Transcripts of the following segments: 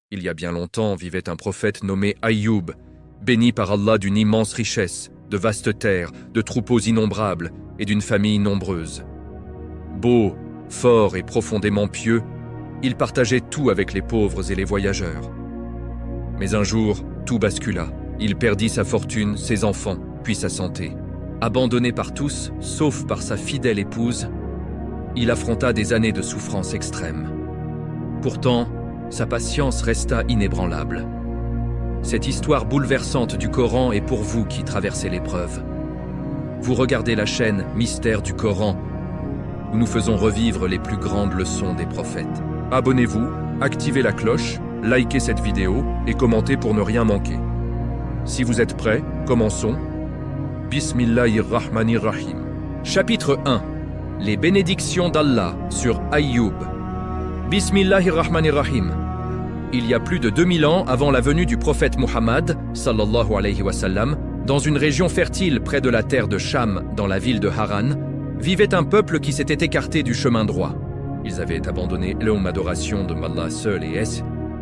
Il y a bien longtemps vivait un prophète nommé Ayoub, béni par Allah d'une immense richesse, de vastes terres, de troupeaux innombrables et d'une famille nombreuse. Beau, fort et profondément pieux, il partageait tout avec les pauvres et les voyageurs. Mais un jour, tout bascula. Il perdit sa fortune, ses enfants, puis sa santé. Abandonné par tous, sauf par sa fidèle épouse, il affronta des années de souffrance extrême. Pourtant, sa patience resta inébranlable. Cette histoire bouleversante du Coran est pour vous qui traversez l'épreuve. Vous regardez la chaîne Mystère du Coran, où nous faisons revivre les plus grandes leçons des prophètes. Abonnez-vous, activez la cloche, likez cette vidéo et commentez pour ne rien manquer. Si vous êtes prêts, commençons. Bismillahirrahmanirrahim. Chapitre 1. Les bénédictions d'Allah sur Ayoub. Bismillahirrahmanirrahim. Il y a plus de 2000 ans avant la venue du prophète Muhammad, sallallahu alayhi wa sallam, dans une région fertile près de la terre de Cham, dans la ville de Haran, vivait un peuple qui s'était écarté du chemin droit. Ils avaient abandonné l'adoration de Allah seul et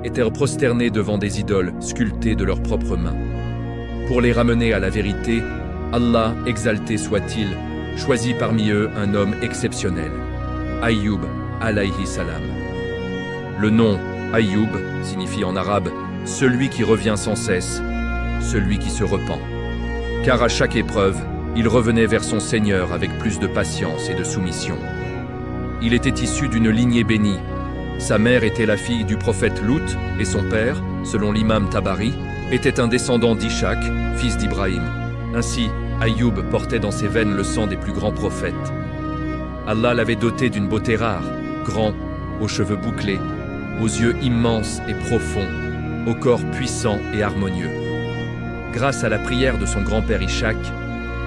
étaient prosternés devant des idoles sculptées de leurs propres mains. Pour les ramener à la vérité, Allah, exalté soit-il, choisit parmi eux un homme exceptionnel, Ayoub alayhi salam. Le nom Ayoub signifie en arabe « celui qui revient sans cesse, celui qui se repent ». Car à chaque épreuve, il revenait vers son Seigneur avec plus de patience et de soumission. Il était issu d'une lignée bénie. Sa mère était la fille du prophète Lut et son père, selon l'imam Tabari, était un descendant d'Ishak, fils d'Ibrahim. Ainsi, Ayoub portait dans ses veines le sang des plus grands prophètes. Allah l'avait doté d'une beauté rare, grand, aux cheveux bouclés, aux yeux immenses et profonds, au corps puissant et harmonieux. Grâce à la prière de son grand-père Ishak,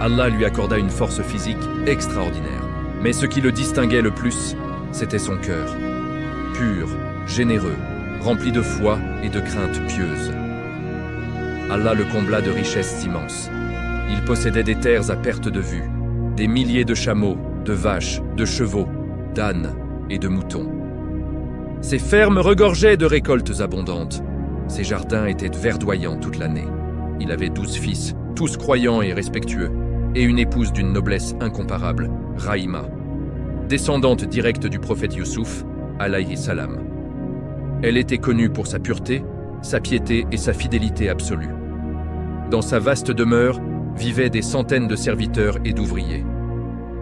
Allah lui accorda une force physique extraordinaire. Mais ce qui le distinguait le plus, c'était son cœur. Pur, généreux, rempli de foi et de crainte pieuse. Allah le combla de richesses immenses. Il possédait des terres à perte de vue, des milliers de chameaux, de vaches, de chevaux, d'ânes et de moutons. Ses fermes regorgeaient de récoltes abondantes. Ses jardins étaient verdoyants toute l'année. Il avait 12 fils, tous croyants et respectueux, et une épouse d'une noblesse incomparable, Rahima, descendante directe du prophète Youssouf, alayhi salam. Elle était connue pour sa pureté, sa piété et sa fidélité absolue. Dans sa vaste demeure vivaient des centaines de serviteurs et d'ouvriers.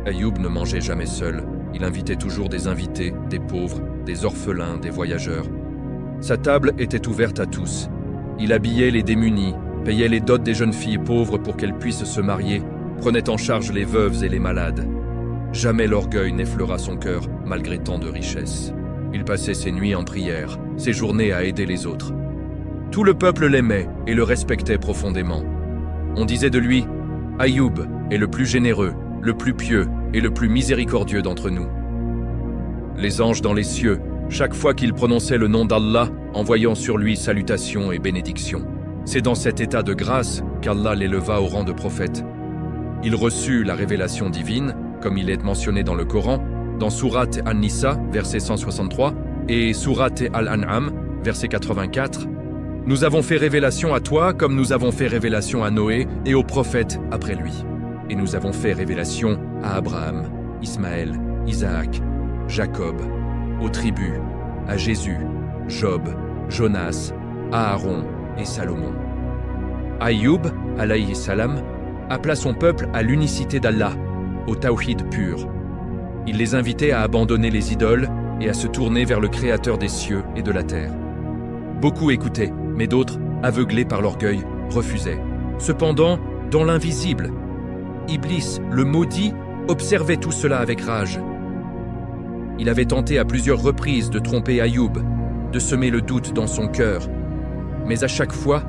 Ayoub ne mangeait jamais seul. Il invitait toujours des invités, des pauvres, des orphelins, des voyageurs. Sa table était ouverte à tous. Il habillait les démunis, payait les dots des jeunes filles pauvres pour qu'elles puissent se marier, prenait en charge les veuves et les malades. Jamais l'orgueil n'effleura son cœur, malgré tant de richesses. Il passait ses nuits en prière, ses journées à aider les autres. Tout le peuple l'aimait et le respectait profondément. On disait de lui « Ayoub est le plus généreux, le plus pieux et le plus miséricordieux d'entre nous. » Les anges dans les cieux, chaque fois qu'ils prononçaient le nom d'Allah, envoyant sur lui salutations et bénédictions. C'est dans cet état de grâce qu'Allah l'éleva au rang de prophète. Il reçut la révélation divine, comme il est mentionné dans le Coran, dans Sourate An-Nisa, verset 163, et Sourate Al-An'am, verset 84. Nous avons fait révélation à toi comme nous avons fait révélation à Noé et aux prophètes après lui. Et nous avons fait révélation à Abraham, Ismaël, Isaac, Jacob, aux tribus, à Jésus, Job, Jonas, Aaron et Salomon. Ayoub, alayhi salam, appela son peuple à l'unicité d'Allah, au tawhid pur. Il les invitait à abandonner les idoles et à se tourner vers le Créateur des cieux et de la terre. Beaucoup écoutaient, mais d'autres, aveuglés par l'orgueil, refusaient. Cependant, dans l'invisible, Iblis, le maudit, observait tout cela avec rage. Il avait tenté à plusieurs reprises de tromper Ayoub, de semer le doute dans son cœur. Mais à chaque fois,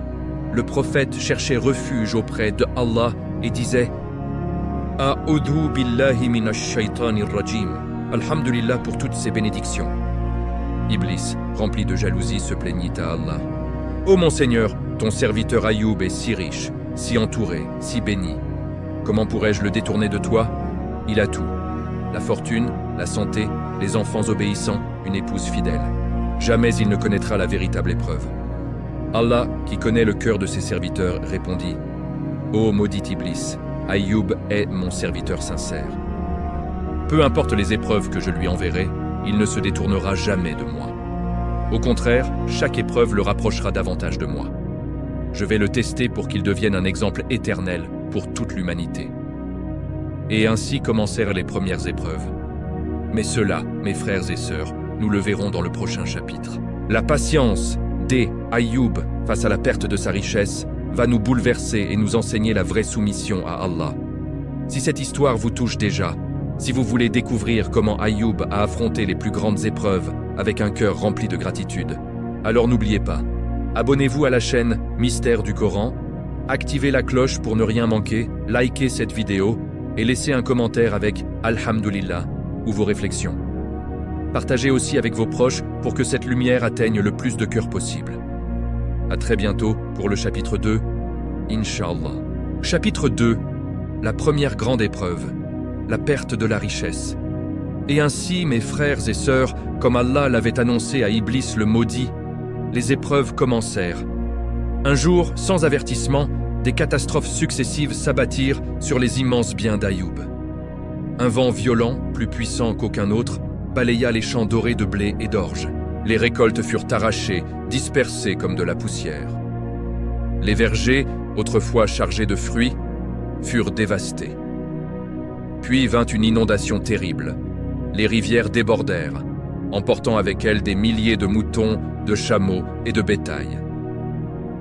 le prophète cherchait refuge auprès de Allah et disait « A'udhu billahi minash shaytanir rajim » Alhamdulillah pour toutes ces bénédictions. Iblis, rempli de jalousie, se plaignit à Allah. « Ô mon Seigneur, ton serviteur Ayoub est si riche, si entouré, si béni. Comment pourrais-je le détourner de toi? Il a tout. La fortune, la santé, les enfants obéissants, une épouse fidèle. jamais il ne connaîtra la véritable épreuve. Allah, qui connaît le cœur de ses serviteurs, répondit: Ô maudit Iblis, Ayoub est mon serviteur sincère. Peu importe les épreuves que je lui enverrai, il ne se détournera jamais de moi. Au contraire, chaque épreuve le rapprochera davantage de moi. Je vais le tester pour qu'il devienne un exemple éternel pour toute l'humanité. Et ainsi commencèrent les premières épreuves. Mais cela, mes frères et sœurs, nous le verrons dans le prochain chapitre. La patience d'Ayoub face à la perte de sa richesse va nous bouleverser et nous enseigner la vraie soumission à Allah. Si cette histoire vous touche déjà, si vous voulez découvrir comment Ayoub a affronté les plus grandes épreuves avec un cœur rempli de gratitude, alors n'oubliez pas, abonnez-vous à la chaîne Mystère du Coran, activez la cloche pour ne rien manquer, likez cette vidéo et laissez un commentaire avec Alhamdulillah ou vos réflexions. Partagez aussi avec vos proches pour que cette lumière atteigne le plus de cœurs possible. À très bientôt pour le chapitre 2, Inch'Allah. Chapitre 2, la première grande épreuve, la perte de la richesse. Et ainsi, mes frères et sœurs, comme Allah l'avait annoncé à Iblis le maudit, les épreuves commencèrent. Un jour, sans avertissement, des catastrophes successives s'abattirent sur les immenses biens d'Ayoub. Un vent violent, plus puissant qu'aucun autre, balaya les champs dorés de blé et d'orge. Les récoltes furent arrachées, dispersées comme de la poussière. Les vergers, autrefois chargés de fruits, furent dévastés. Puis vint une inondation terrible. Les rivières débordèrent, emportant avec elles des milliers de moutons, de chameaux et de bétail.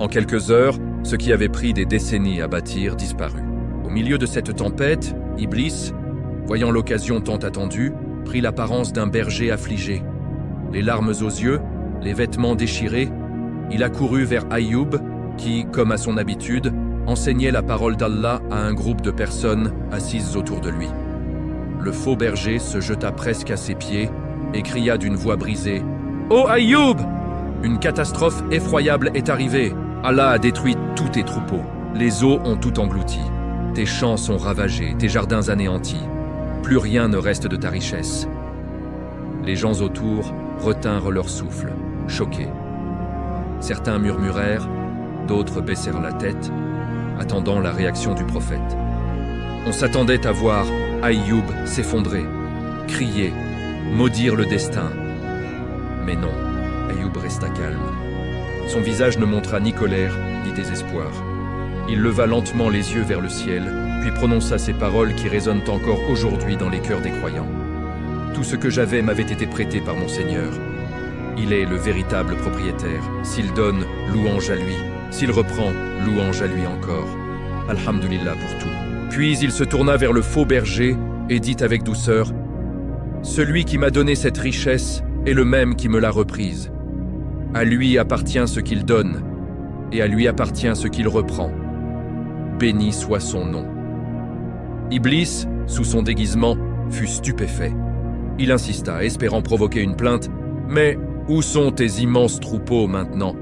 En quelques heures, ce qui avait pris des décennies à bâtir disparut. Au milieu de cette tempête, Iblis, voyant l'occasion tant attendue, prit l'apparence d'un berger affligé. Les larmes aux yeux, les vêtements déchirés, il accourut vers Ayoub qui, comme à son habitude, enseignait la parole d'Allah à un groupe de personnes assises autour de lui. Le faux berger se jeta presque à ses pieds et cria d'une voix brisée: « Ô Ayoub! Une catastrophe effroyable est arrivée. Allah a détruit tous tes troupeaux. Les eaux ont tout englouti. Tes champs sont ravagés, tes jardins anéantis. Plus rien ne reste de ta richesse. » Les gens autour retinrent leur souffle, choqués. Certains murmurèrent, d'autres baissèrent la tête, attendant la réaction du prophète. On s'attendait à voir Ayoub s'effondrer, crier, maudire le destin. Mais non, Ayoub resta calme. Son visage ne montra ni colère, ni désespoir. Il leva lentement les yeux vers le ciel, puis prononça ces paroles qui résonnent encore aujourd'hui dans les cœurs des croyants. Tout ce que j'avais m'avait été prêté par mon Seigneur. Il est le véritable propriétaire. S'il donne, louange à lui. S'il reprend, louange à lui encore. Alhamdulillah pour tout. Puis il se tourna vers le faux berger et dit avec douceur: « Celui qui m'a donné cette richesse est le même qui me l'a reprise. À lui appartient ce qu'il donne, et à lui appartient ce qu'il reprend. Béni soit son nom. » Iblis, sous son déguisement, fut stupéfait. Il insista, espérant provoquer une plainte. « Mais où sont tes immenses troupeaux maintenant?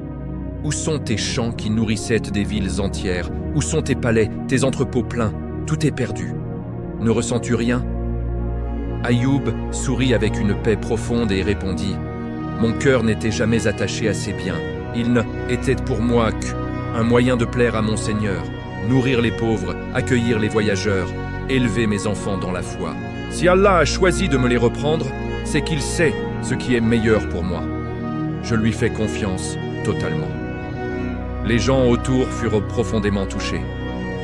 Où sont tes champs qui nourrissaient des villes entières? Où sont tes palais, tes entrepôts pleins? Tout est perdu. Ne ressens-tu rien ?» Ayoub sourit avec une paix profonde et répondit: « Mon cœur n'était jamais attaché à ces biens. Il n'était pour moi qu'un moyen de plaire à mon Seigneur, nourrir les pauvres, accueillir les voyageurs, élever mes enfants dans la foi. Si Allah a choisi de me les reprendre, c'est qu'il sait ce qui est meilleur pour moi. Je lui fais confiance totalement. » Les gens autour furent profondément touchés.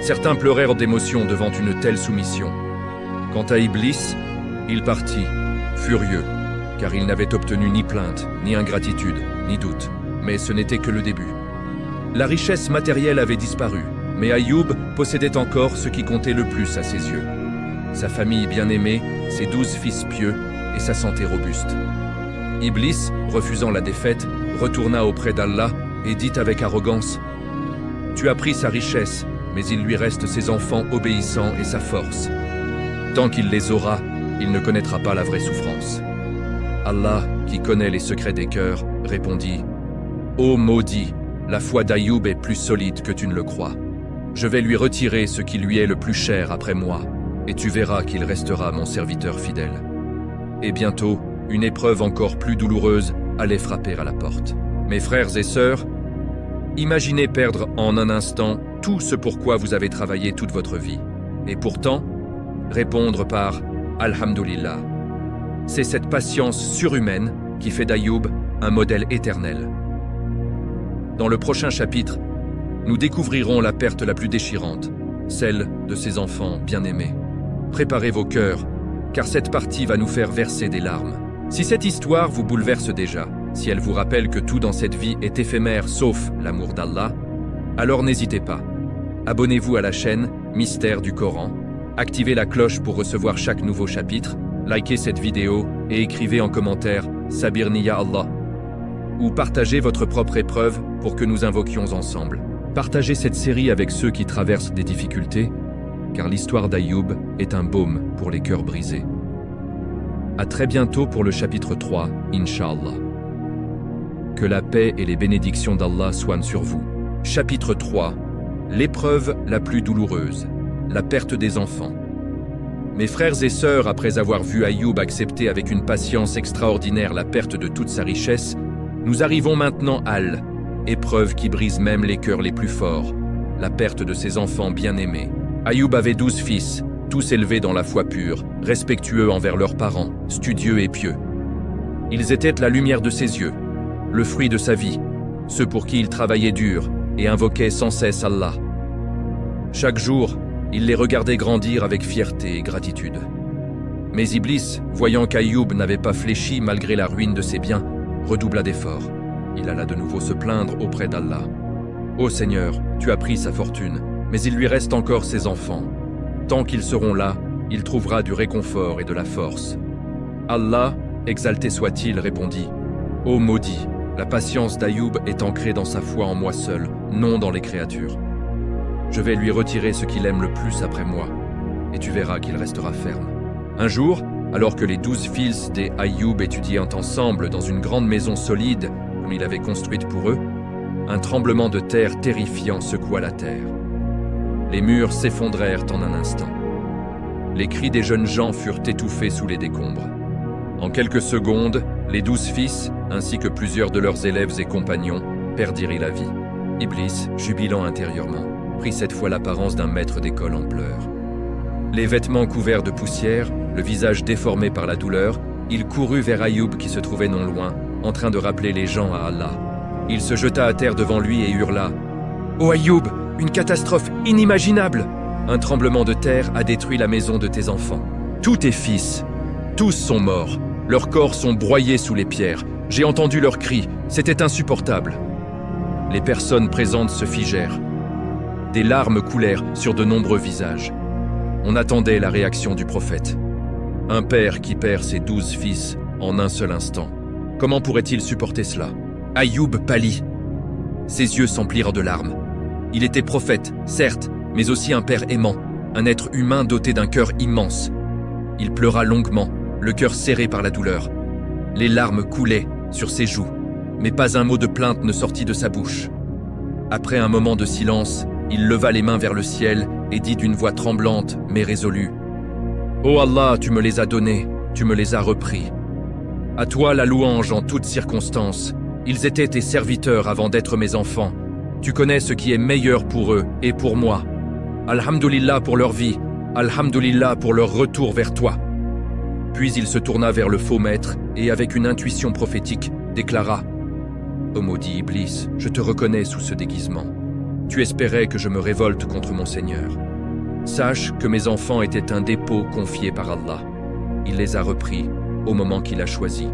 Certains pleurèrent d'émotion devant une telle soumission. Quant à Iblis, il partit, furieux, car il n'avait obtenu ni plainte, ni ingratitude, ni doute. Mais ce n'était que le début. La richesse matérielle avait disparu, mais Ayoub possédait encore ce qui comptait le plus à ses yeux: sa famille bien-aimée, ses 12 fils pieux et sa santé robuste. Iblis, refusant la défaite, retourna auprès d'Allah et dit avec arrogance: « Tu as pris sa richesse, mais il lui reste ses enfants obéissants et sa force. Tant qu'il les aura, il ne connaîtra pas la vraie souffrance. » Allah, qui connaît les secrets des cœurs, répondit: « Ô maudit, la foi d'Ayoub est plus solide que tu ne le crois. Je vais lui retirer ce qui lui est le plus cher après moi, et tu verras qu'il restera mon serviteur fidèle. » Et bientôt, une épreuve encore plus douloureuse allait frapper à la porte. Mes frères et sœurs, imaginez perdre en un instant tout ce pour quoi vous avez travaillé toute votre vie. Et pourtant, répondre par « Alhamdulillah ». C'est cette patience surhumaine qui fait d'Ayoub un modèle éternel. Dans le prochain chapitre, nous découvrirons la perte la plus déchirante, celle de ses enfants bien-aimés. Préparez vos cœurs, car cette partie va nous faire verser des larmes. Si cette histoire vous bouleverse déjà, si elle vous rappelle que tout dans cette vie est éphémère sauf l'amour d'Allah, alors n'hésitez pas. Abonnez-vous à la chaîne Mystère du Coran, activez la cloche pour recevoir chaque nouveau chapitre, likez cette vidéo et écrivez en commentaire « Sabir Niya Allah » ou partagez votre propre épreuve pour que nous invoquions ensemble. Partagez cette série avec ceux qui traversent des difficultés, car l'histoire d'Ayoub est un baume pour les cœurs brisés. À très bientôt pour le chapitre 3, Inch'Allah. Que la paix et les bénédictions d'Allah soient sur vous. Chapitre 3. L'épreuve la plus douloureuse, la perte des enfants. Mes frères et sœurs, après avoir vu Ayoub accepter avec une patience extraordinaire la perte de toute sa richesse, nous arrivons maintenant à l'épreuve qui brise même les cœurs les plus forts, la perte de ses enfants bien-aimés. Ayoub avait 12 fils, tous élevés dans la foi pure, respectueux envers leurs parents, studieux et pieux. Ils étaient la lumière de ses yeux, le fruit de sa vie, ceux pour qui il travaillait dur et invoquait sans cesse Allah. Chaque jour, il les regardait grandir avec fierté et gratitude. Mais Iblis, voyant qu'Ayoub n'avait pas fléchi malgré la ruine de ses biens, redoubla d'efforts. Il alla de nouveau se plaindre auprès d'Allah. « Ô Seigneur, tu as pris sa fortune, mais il lui reste encore ses enfants. Tant qu'ils seront là, il trouvera du réconfort et de la force. » Allah, exalté soit-il, répondit « Ô maudit, la patience d'Ayoub est ancrée dans sa foi en moi seul, non dans les créatures. Je vais lui retirer ce qu'il aime le plus après moi, et tu verras qu'il restera ferme. » Un jour, alors que les 12 fils des Ayoub étudiaient ensemble dans une grande maison solide, comme il avait construite pour eux, un tremblement de terre terrifiant secoua la terre. Les murs s'effondrèrent en un instant. Les cris des jeunes gens furent étouffés sous les décombres. En quelques secondes, les 12 fils, ainsi que plusieurs de leurs élèves et compagnons, perdirent la vie. Iblis, jubilant intérieurement, prit cette fois l'apparence d'un maître d'école en pleurs. Les vêtements couverts de poussière, le visage déformé par la douleur, il courut vers Ayoub qui se trouvait non loin, en train de rappeler les gens à Allah. Il se jeta à terre devant lui et hurla « Ô Ayoub, une catastrophe inimaginable! Un tremblement de terre a détruit la maison de tes enfants. Tous tes fils, tous sont morts. Leurs corps sont broyés sous les pierres. J'ai entendu leurs cris, c'était insupportable. » Les personnes présentes se figèrent. Des larmes coulèrent sur de nombreux visages. On attendait la réaction du prophète. Un père qui perd ses 12 fils en un seul instant. Comment pourrait-il supporter cela? Ayoub pâlit. Ses yeux s'emplirent de larmes. Il était prophète, certes, mais aussi un père aimant, un être humain doté d'un cœur immense. Il pleura longuement, le cœur serré par la douleur. Les larmes coulaient sur ses joues, mais pas un mot de plainte ne sortit de sa bouche. Après un moment de silence, il leva les mains vers le ciel et dit d'une voix tremblante mais résolue « Ô Allah, tu me les as donnés, tu me les as repris. À toi la louange en toutes circonstances. Ils étaient tes serviteurs avant d'être mes enfants. Tu connais ce qui est meilleur pour eux et pour moi. Alhamdulillah pour leur vie, Alhamdulillah pour leur retour vers toi. » Puis il se tourna vers le faux maître et avec une intuition prophétique déclara « Ô maudit Iblis, je te reconnais sous ce déguisement. Tu espérais que je me révolte contre mon Seigneur. Sache que mes enfants étaient un dépôt confié par Allah. Il les a repris au moment qu'il a choisi.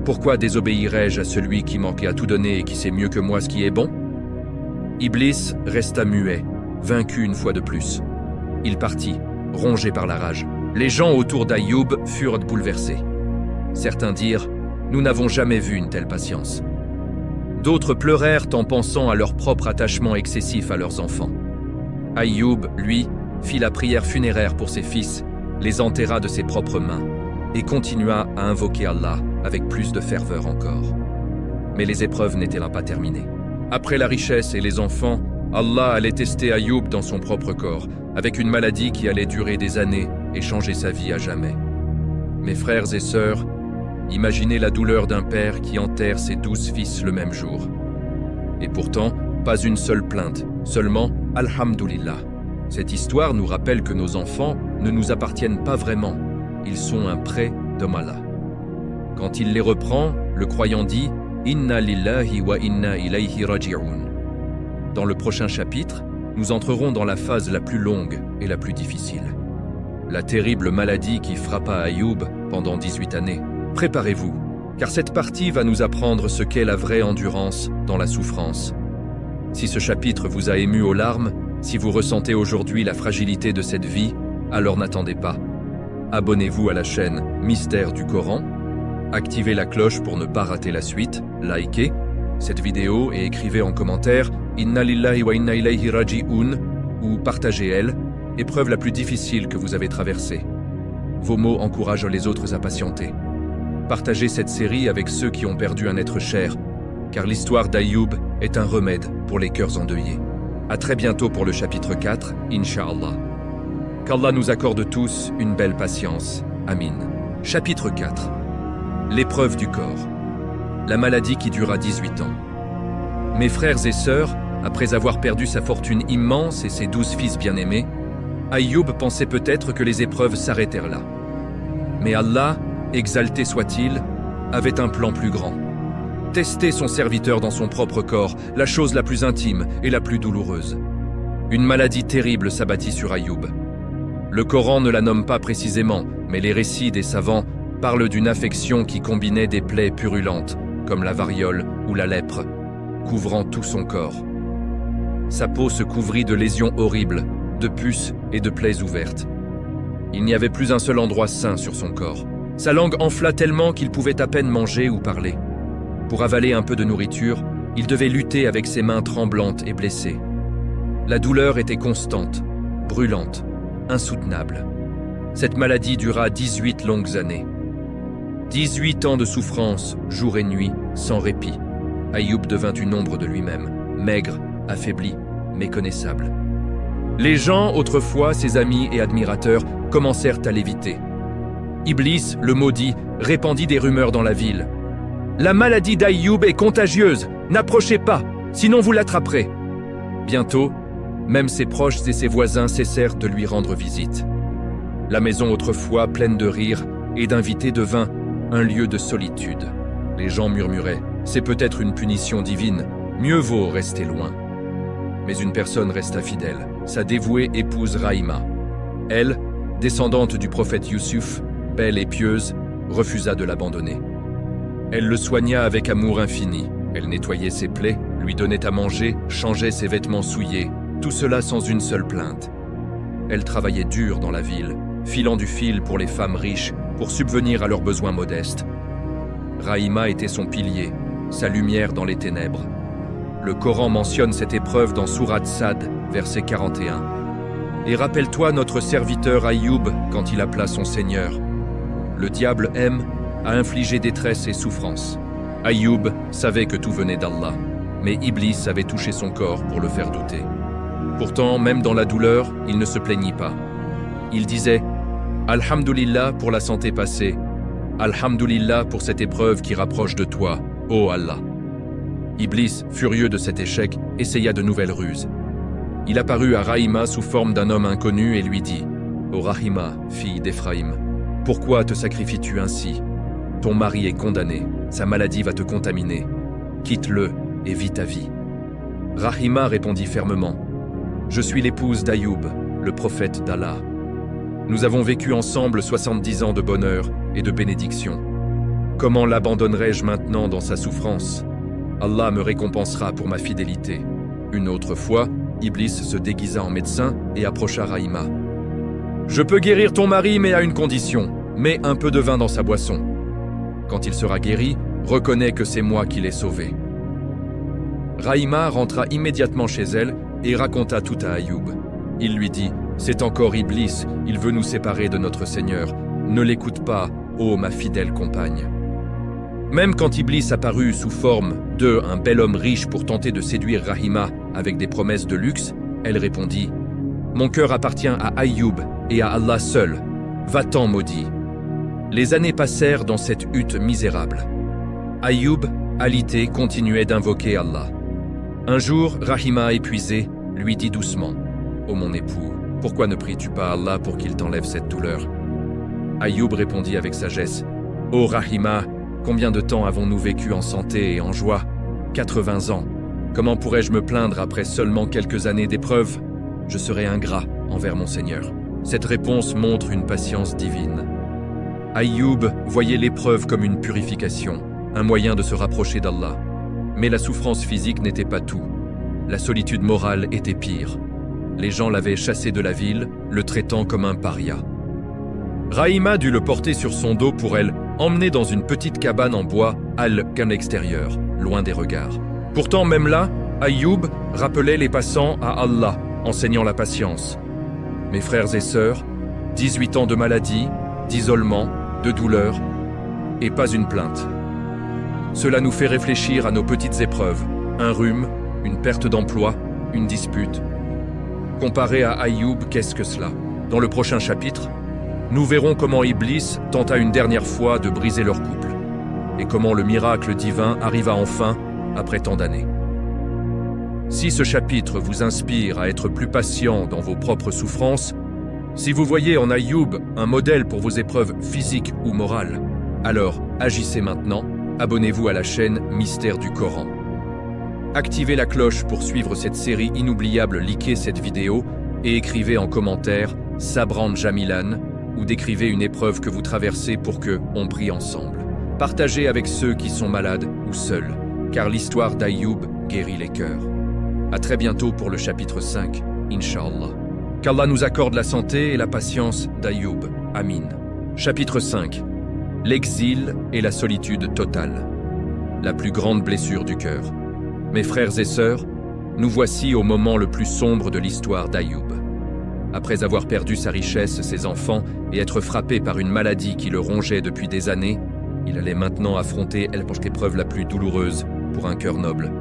Pourquoi désobéirais-je à celui qui manquait à tout donner et qui sait mieux que moi ce qui est bon ?» Iblis resta muet, vaincu une fois de plus. Il partit, rongé par la rage. Les gens autour d'Ayoub furent bouleversés. Certains dirent « Nous n'avons jamais vu une telle patience. » D'autres pleurèrent en pensant à leur propre attachement excessif à leurs enfants. Ayoub, lui, fit la prière funéraire pour ses fils, les enterra de ses propres mains et continua à invoquer Allah avec plus de ferveur encore. Mais les épreuves n'étaient là pas terminées. Après la richesse et les enfants, Allah allait tester Ayoub dans son propre corps, avec une maladie qui allait durer des années et changer sa vie à jamais. Mes frères et sœurs, Imaginez la douleur d'un père qui enterre ses 12 fils le même jour. Et pourtant, pas une seule plainte, seulement « Alhamdulillah ». Cette histoire nous rappelle que nos enfants ne nous appartiennent pas vraiment, ils sont un prêt d'Allah. Quand il les reprend, le croyant dit « Inna lillahi wa inna ilayhi raji'un ». Dans le prochain chapitre, nous entrerons dans la phase la plus longue et la plus difficile. La terrible maladie qui frappa Ayoub pendant 18 années. Préparez-vous, car cette partie va nous apprendre ce qu'est la vraie endurance dans la souffrance. Si ce chapitre vous a ému aux larmes, si vous ressentez aujourd'hui la fragilité de cette vie, alors n'attendez pas. Abonnez-vous à la chaîne Mystère du Coran, activez la cloche pour ne pas rater la suite, likez cette vidéo et écrivez en commentaire « Inna lillahi wa inna ilayhi raji'un » ou partagez-elle, épreuve la plus difficile que vous avez traversée. Vos mots encouragent les autres à patienter. Partagez cette série avec ceux qui ont perdu un être cher, car l'histoire d'Ayoub est un remède pour les cœurs endeuillés. À très bientôt pour le chapitre 4, Inch'Allah. Qu'Allah nous accorde tous une belle patience. Amin. Chapitre 4. L'épreuve du corps. La maladie qui dura 18 ans. Mes frères et sœurs, après avoir perdu sa fortune immense et ses 12 fils bien-aimés, Ayoub pensait peut-être que les épreuves s'arrêtèrent là. Mais Allah, exalté soit-il, avait un plan plus grand. Tester son serviteur dans son propre corps, la chose la plus intime et la plus douloureuse. Une maladie terrible s'abattit sur Ayoub. Le Coran ne la nomme pas précisément, mais les récits des savants parlent d'une affection qui combinait des plaies purulentes, comme la variole ou la lèpre, couvrant tout son corps. Sa peau se couvrit de lésions horribles, de puces et de plaies ouvertes. Il n'y avait plus un seul endroit sain sur son corps. Sa langue enfla tellement qu'il pouvait à peine manger ou parler. Pour avaler un peu de nourriture, il devait lutter avec ses mains tremblantes et blessées. La douleur était constante, brûlante, insoutenable. Cette maladie dura 18 longues années. 18 ans de souffrance, jour et nuit, sans répit. Ayoub devint une ombre de lui-même, maigre, affaibli, méconnaissable. Les gens, autrefois ses amis et admirateurs, commencèrent à l'éviter. Iblis, le maudit, répandit des rumeurs dans la ville. « La maladie d'Ayoub est contagieuse, n'approchez pas, sinon vous l'attraperez. » Bientôt, même ses proches et ses voisins cessèrent de lui rendre visite. La maison autrefois pleine de rires et d'invités devint un lieu de solitude. Les gens murmuraient « C'est peut-être une punition divine, mieux vaut rester loin. » Mais une personne resta fidèle, sa dévouée épouse Rahima. Elle, descendante du prophète Youssouf, belle et pieuse, refusa de l'abandonner. Elle le soigna avec amour infini. Elle nettoyait ses plaies, lui donnait à manger, changeait ses vêtements souillés, tout cela sans une seule plainte. Elle travaillait dur dans la ville, filant du fil pour les femmes riches, pour subvenir à leurs besoins modestes. Rahima était son pilier, sa lumière dans les ténèbres. Le Coran mentionne cette épreuve dans Sourate Sad, verset 41. « Et rappelle-toi notre serviteur Ayoub quand il appela son Seigneur. Le diable aime à infliger détresse et souffrance. Ayoub savait que tout venait d'Allah, mais Iblis avait touché son corps pour le faire douter. Pourtant, même dans la douleur, il ne se plaignit pas. Il disait « Alhamdulillah pour la santé passée, Alhamdulillah pour cette épreuve qui rapproche de toi, ô Allah. » Iblis, furieux de cet échec, essaya de nouvelles ruses. Il apparut à Rahima sous forme d'un homme inconnu et lui dit « Ô Rahima, fille d'Éphraïm, pourquoi te sacrifies-tu ainsi? Ton mari est condamné, sa maladie va te contaminer. Quitte-le et vis ta vie. » Rahima répondit fermement « Je suis l'épouse d'Ayoub, le prophète d'Allah. Nous avons vécu ensemble 70 ans de bonheur et de bénédiction. Comment l'abandonnerais-je maintenant dans sa souffrance? Allah me récompensera pour ma fidélité. » Une autre fois, Iblis se déguisa en médecin et approcha Rahima. « Je peux guérir ton mari, mais à une condition. Mets un peu de vin dans sa boisson. Quand il sera guéri, reconnais que c'est moi qui l'ai sauvé. » Rahima rentra immédiatement chez elle et raconta tout à Ayoub. Il lui dit « C'est encore Iblis, il veut nous séparer de notre Seigneur. Ne l'écoute pas, ô ma fidèle compagne. » Même quand Iblis apparut sous forme un bel homme riche pour tenter de séduire Rahima avec des promesses de luxe, elle répondit « Mon cœur appartient à Ayoub et à Allah seul. Va-t'en maudit. » Les années passèrent dans cette hutte misérable. Aïoub, alité, continuait d'invoquer Allah. Un jour, Rahima, épuisée, lui dit doucement « Ô mon époux, pourquoi ne pries-tu pas Allah pour qu'il t'enlève cette douleur ?» Aïoub répondit avec sagesse « Ô Rahima, combien de temps avons-nous vécu en santé et en joie? 80 ans. Comment pourrais-je me plaindre après seulement quelques années d'épreuves? Je serais ingrat envers mon Seigneur. » Cette réponse montre une patience divine. Aïoub voyait l'épreuve comme une purification, un moyen de se rapprocher d'Allah. Mais la souffrance physique n'était pas tout. La solitude morale était pire. Les gens l'avaient chassé de la ville, le traitant comme un paria. Rahima dut le porter sur son dos pour elle, emmener dans une petite cabane en bois, qu'un extérieur, loin des regards. Pourtant, même là, Aïoub rappelait les passants à Allah, enseignant la patience. Mes frères et sœurs, 18 ans de maladie, d'isolement, de douleur, et pas une plainte. Cela nous fait réfléchir à nos petites épreuves, un rhume, une perte d'emploi, une dispute. Comparé à Aïoub, qu'est-ce que cela? Dans le prochain chapitre, nous verrons comment Iblis tenta une dernière fois de briser leur couple, et comment le miracle divin arriva enfin après tant d'années. Si ce chapitre vous inspire à être plus patient dans vos propres souffrances, si vous voyez en Aïoub un modèle pour vos épreuves physiques ou morales, alors agissez maintenant, abonnez-vous à la chaîne Mystère du Coran. Activez la cloche pour suivre cette série inoubliable, likez cette vidéo et écrivez en commentaire « Sabran Jamilan » ou décrivez une épreuve que vous traversez pour que on prie ensemble. Partagez avec ceux qui sont malades ou seuls, car l'histoire d'Aïoub guérit les cœurs. À très bientôt pour le chapitre 5, Inch'Allah. Qu'Allah nous accorde la santé et la patience d'Aïoub. Amin. Chapitre 5. L'exil et la solitude totale. La plus grande blessure du cœur. Mes frères et sœurs, nous voici au moment le plus sombre de l'histoire d'Aïoub. Après avoir perdu sa richesse, ses enfants, et être frappé par une maladie qui le rongeait depuis des années, il allait maintenant affronter l'épreuve la plus douloureuse pour un cœur noble.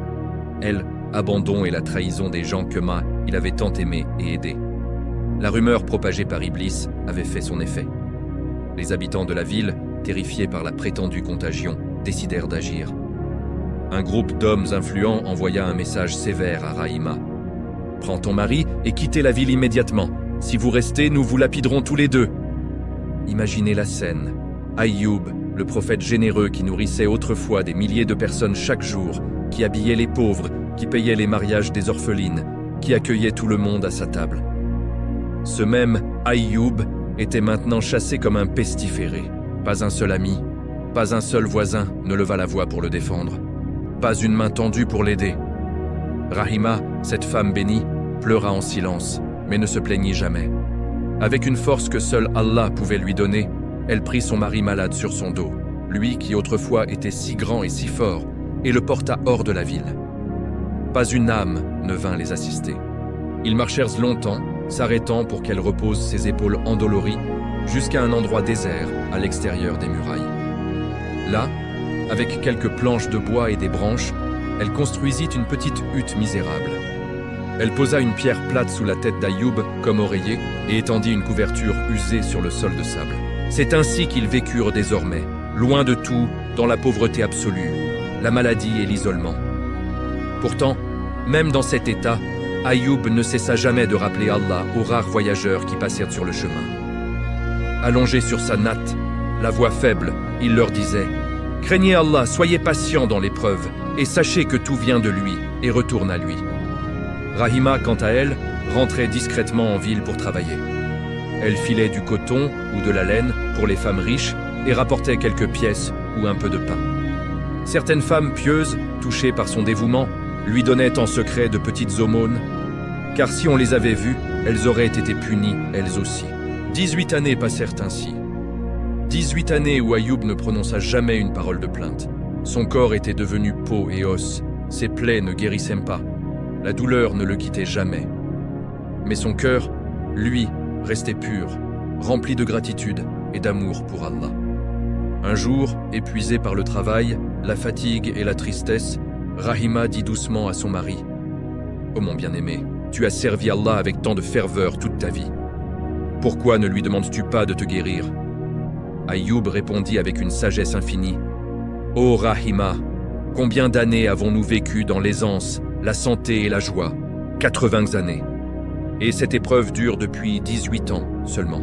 Abandon et la trahison des gens que il avait tant aimés et aidés. La rumeur propagée par Iblis avait fait son effet. Les habitants de la ville, terrifiés par la prétendue contagion, décidèrent d'agir. Un groupe d'hommes influents envoya un message sévère à Rahima. « Prends ton mari et quittez la ville immédiatement. Si vous restez, nous vous lapiderons tous les deux. » Imaginez la scène. Aïoub, le prophète généreux qui nourrissait autrefois des milliers de personnes chaque jour, qui habillait les pauvres, qui payait les mariages des orphelines, qui accueillait tout le monde à sa table. Ce même Aïoub était maintenant chassé comme un pestiféré. Pas un seul ami, pas un seul voisin ne leva la voix pour le défendre. Pas une main tendue pour l'aider. Rahima, cette femme bénie, pleura en silence, mais ne se plaignit jamais. Avec une force que seul Allah pouvait lui donner, elle prit son mari malade sur son dos, lui qui autrefois était si grand et si fort, et le porta hors de la ville. Pas une âme ne vint les assister. Ils marchèrent longtemps, s'arrêtant pour qu'elle repose ses épaules endolories, jusqu'à un endroit désert à l'extérieur des murailles. Là, avec quelques planches de bois et des branches, elle construisit une petite hutte misérable. Elle posa une pierre plate sous la tête d'Aïoub comme oreiller et étendit une couverture usée sur le sol de sable. C'est ainsi qu'ils vécurent désormais, loin de tout, dans la pauvreté absolue, la maladie et l'isolement. Pourtant, même dans cet état, Aïoub ne cessa jamais de rappeler Allah aux rares voyageurs qui passèrent sur le chemin. Allongé sur sa natte, la voix faible, il leur disait « Craignez Allah, soyez patients dans l'épreuve, et sachez que tout vient de lui, et retourne à lui. » Rahima, quant à elle, rentrait discrètement en ville pour travailler. Elle filait du coton ou de la laine pour les femmes riches et rapportait quelques pièces ou un peu de pain. Certaines femmes pieuses, touchées par son dévouement, lui donnaient en secret de petites aumônes, car si on les avait vues, elles auraient été punies, elles aussi. 18 années passèrent ainsi. 18 années où Aïoub ne prononça jamais une parole de plainte. Son corps était devenu peau et os, ses plaies ne guérissaient pas, la douleur ne le quittait jamais. Mais son cœur, lui, restait pur, rempli de gratitude et d'amour pour Allah. Un jour, épuisé par le travail, la fatigue et la tristesse, Rahima dit doucement à son mari « Oh mon bien-aimé, tu as servi Allah avec tant de ferveur toute ta vie. Pourquoi ne lui demandes-tu pas de te guérir ?» Ayoub répondit avec une sagesse infinie. Ô Rahima, combien d'années avons-nous vécu dans l'aisance, la santé et la joie? 80 années. Et cette épreuve dure depuis 18 ans seulement.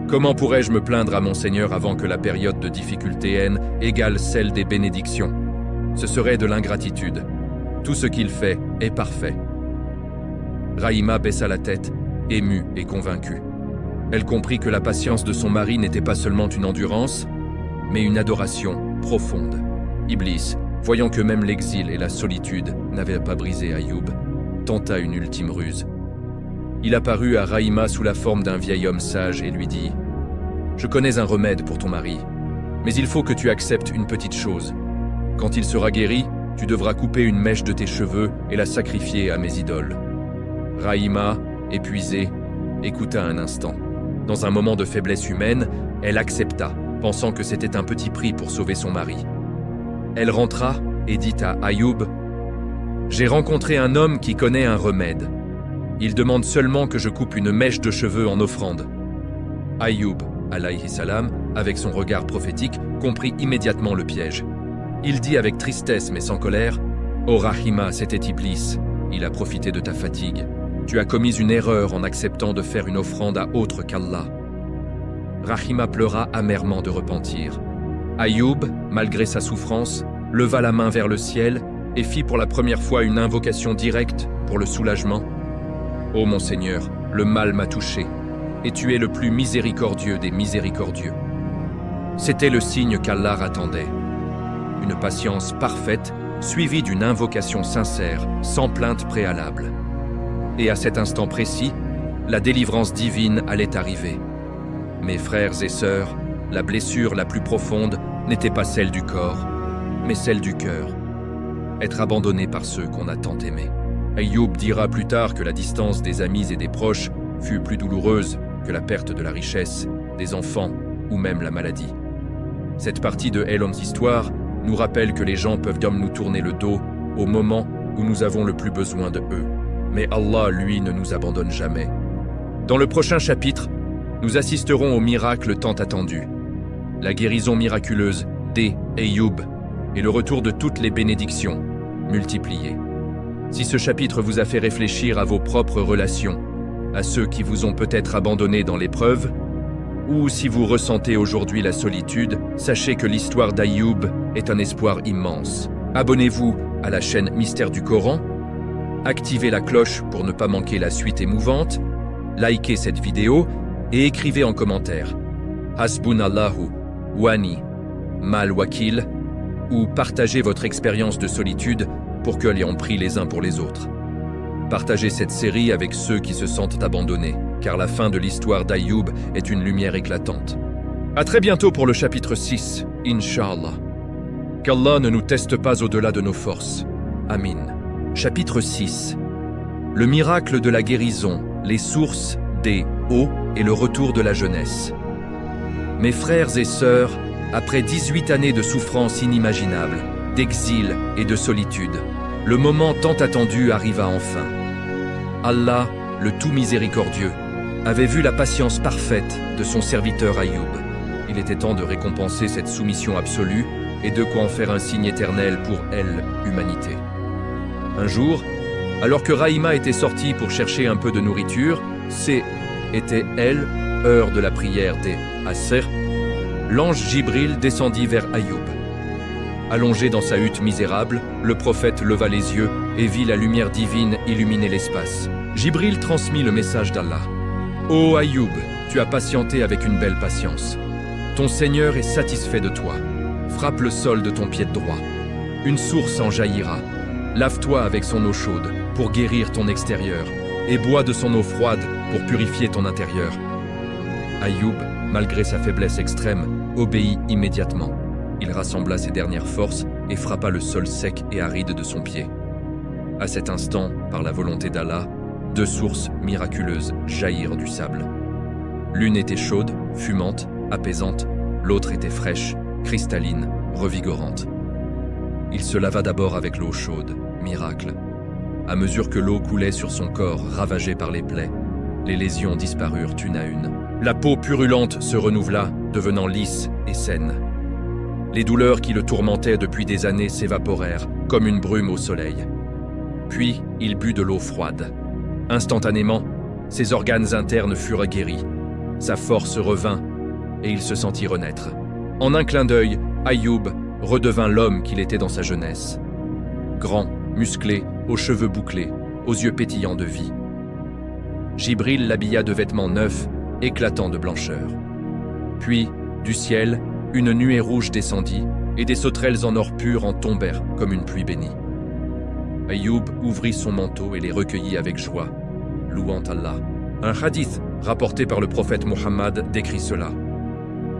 Comment pourrais-je me plaindre à mon Seigneur avant que la période de difficulté haine égale celle des bénédictions? Ce serait de l'ingratitude. Tout ce qu'il fait est parfait. Rahima baissa la tête, émue et convaincue. Elle comprit que la patience de son mari n'était pas seulement une endurance, mais une adoration profonde. Iblis, voyant que même l'exil et la solitude n'avaient pas brisé Ayoub, tenta une ultime ruse. Il apparut à Rahima sous la forme d'un vieil homme sage et lui dit « Je connais un remède pour ton mari, mais il faut que tu acceptes une petite chose. Quand il sera guéri, tu devras couper une mèche de tes cheveux et la sacrifier à mes idoles. » Rahima, épuisée, écouta un instant. Dans un moment de faiblesse humaine, elle accepta, pensant que c'était un petit prix pour sauver son mari. Elle rentra et dit à Ayoub « J'ai rencontré un homme qui connaît un remède. Il demande seulement que je coupe une mèche de cheveux en offrande. » Ayoub, alayhi salam, avec son regard prophétique, comprit immédiatement le piège. Il dit avec tristesse mais sans colère « Ô Rahima, c'était Iblis, il a profité de ta fatigue. Tu as commis une erreur en acceptant de faire une offrande à autre qu'Allah. » Rahima pleura amèrement de repentir. Ayoub, malgré sa souffrance, leva la main vers le ciel et fit pour la première fois une invocation directe pour le soulagement. « Ô mon Seigneur, le mal m'a touché, et tu es le plus miséricordieux des miséricordieux. » C'était le signe qu'Allah attendait. Une patience parfaite, suivie d'une invocation sincère, sans plainte préalable. Et à cet instant précis, la délivrance divine allait arriver. Mes frères et sœurs, la blessure la plus profonde n'était pas celle du corps, mais celle du cœur. Être abandonné par ceux qu'on a tant aimés. Ayoub dira plus tard que la distance des amis et des proches fut plus douloureuse que la perte de la richesse, des enfants ou même la maladie. Cette partie de Elom's histoire nous rappelle que les gens peuvent nous tourner le dos au moment où nous avons le plus besoin de eux. Mais Allah, lui, ne nous abandonne jamais. Dans le prochain chapitre, nous assisterons au miracle tant attendu. La guérison miraculeuse d'Ayoub et le retour de toutes les bénédictions multipliées. Si ce chapitre vous a fait réfléchir à vos propres relations, à ceux qui vous ont peut-être abandonné dans l'épreuve, ou si vous ressentez aujourd'hui la solitude, sachez que l'histoire d'Ayoub est un espoir immense. Abonnez-vous à la chaîne Mystère du Coran, activez la cloche pour ne pas manquer la suite émouvante, likez cette vidéo et écrivez en commentaire Hasbunallahu wa ni'mal wakil ou partagez votre expérience de solitude pour que l'on prie les uns pour les autres. Partagez cette série avec ceux qui se sentent abandonnés, car la fin de l'histoire d'Ayoub est une lumière éclatante. À très bientôt pour le chapitre 6, Inch'Allah. Qu'Allah ne nous teste pas au-delà de nos forces. Amin. Chapitre 6. Le miracle de la guérison, les sources des eaux et le retour de la jeunesse. Mes frères et sœurs, après 18 années de souffrances inimaginables, d'exil et de solitude, le moment tant attendu arriva enfin. Allah, le tout miséricordieux, avait vu la patience parfaite de son serviteur Ayoub. Il était temps de récompenser cette soumission absolue et de quoi en faire un signe éternel pour elle, humanité. Un jour, alors que Rahima était sortie pour chercher un peu de nourriture, était elle, heure de la prière des Asr, l'ange Jibril descendit vers Ayoub. Allongé dans sa hutte misérable, le prophète leva les yeux et vit la lumière divine illuminer l'espace. Jibril transmit le message d'Allah. « Ô Ayoub, tu as patienté avec une belle patience. Ton Seigneur est satisfait de toi. Frappe le sol de ton pied droit. Une source en jaillira. Lave-toi avec son eau chaude pour guérir ton extérieur et bois de son eau froide pour purifier ton intérieur. » Ayoub, malgré sa faiblesse extrême, obéit immédiatement. Il rassembla ses dernières forces et frappa le sol sec et aride de son pied. À cet instant, par la volonté d'Allah, 2 sources miraculeuses jaillirent du sable. L'une était chaude, fumante, apaisante, l'autre était fraîche, cristalline, revigorante. Il se lava d'abord avec l'eau chaude, miracle. À mesure que l'eau coulait sur son corps, ravagé par les plaies, les lésions disparurent une à une. La peau purulente se renouvela devenant lisse et saine. Les douleurs qui le tourmentaient depuis des années s'évaporèrent, comme une brume au soleil. Puis, il but de l'eau froide. Instantanément, ses organes internes furent guéris. Sa force revint, et il se sentit renaître. En un clin d'œil, Ayoub redevint l'homme qu'il était dans sa jeunesse. Grand, musclé, aux cheveux bouclés, aux yeux pétillants de vie. Jibril l'habilla de vêtements neufs, éclatants de blancheur. Puis, du ciel, une nuée rouge descendit, et des sauterelles en or pur en tombèrent comme une pluie bénie. Ayoub ouvrit son manteau et les recueillit avec joie, louant Allah. Un hadith rapporté par le prophète Mohammed décrit cela.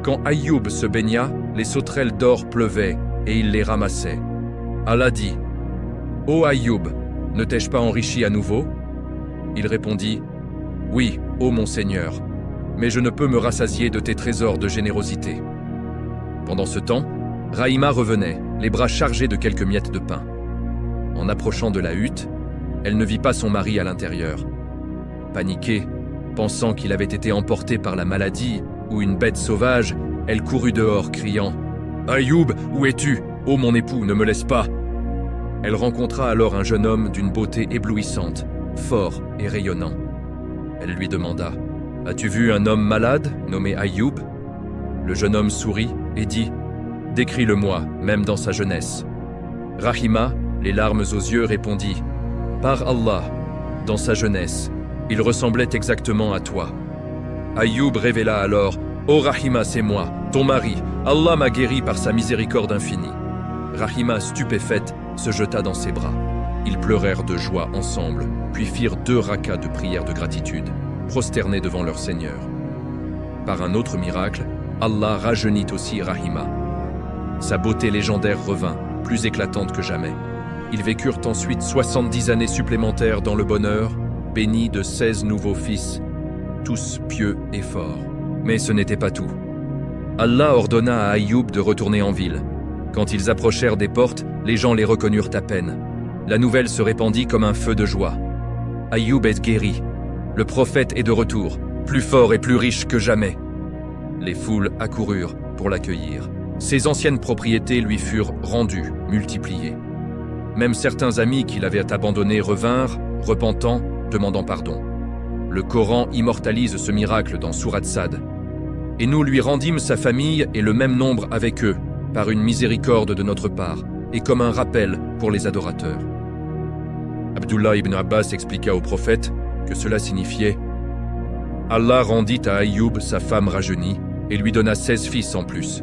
Quand Ayoub se baigna, les sauterelles d'or pleuvaient et il les ramassait. Allah dit « Ô Ayoub, ne t'ai-je pas enrichi à nouveau ?» Il répondit « Oui, ô mon Seigneur, mais je ne peux me rassasier de tes trésors de générosité. » Pendant ce temps, Rahima revenait, les bras chargés de quelques miettes de pain. En approchant de la hutte, elle ne vit pas son mari à l'intérieur. Paniquée, pensant qu'il avait été emporté par la maladie ou une bête sauvage, elle courut dehors, criant « Ayoub, où es-tu? Ô mon époux, ne me laisse pas !» Elle rencontra alors un jeune homme d'une beauté éblouissante, fort et rayonnant. Elle lui demanda « As-tu vu un homme malade, nommé Ayoub ?» Le jeune homme sourit et dit « Décris-le-moi, même dans sa jeunesse. » Rahima, les larmes aux yeux, répondit « Par Allah, dans sa jeunesse, il ressemblait exactement à toi. » Ayoub révéla alors « Ô Rahima, c'est moi, ton mari, Allah m'a guéri par sa miséricorde infinie. » Rahima, stupéfaite, se jeta dans ses bras. Ils pleurèrent de joie ensemble, puis firent 2 rakats de prière de gratitude, prosternés devant leur Seigneur. Par un autre miracle, Allah rajeunit aussi Rahima. Sa beauté légendaire revint, plus éclatante que jamais. Ils vécurent ensuite 70 années supplémentaires dans le bonheur, bénis de 16 nouveaux fils, tous pieux et forts. Mais ce n'était pas tout. Allah ordonna à Ayoub de retourner en ville. Quand ils approchèrent des portes, les gens les reconnurent à peine. La nouvelle se répandit comme un feu de joie. Ayoub est guéri. Le prophète est de retour, plus fort et plus riche que jamais. Les foules accoururent pour l'accueillir. Ses anciennes propriétés lui furent rendues, multipliées. Même certains amis qui l'avaient abandonné revinrent, repentant, demandant pardon. Le Coran immortalise ce miracle dans Sourate Sad. Et nous lui rendîmes sa famille et le même nombre avec eux, par une miséricorde de notre part, et comme un rappel pour les adorateurs. Abdullah ibn Abbas expliqua au prophète que cela signifiait « Allah rendit à Ayoub sa femme rajeunie et lui donna 16 fils en plus. »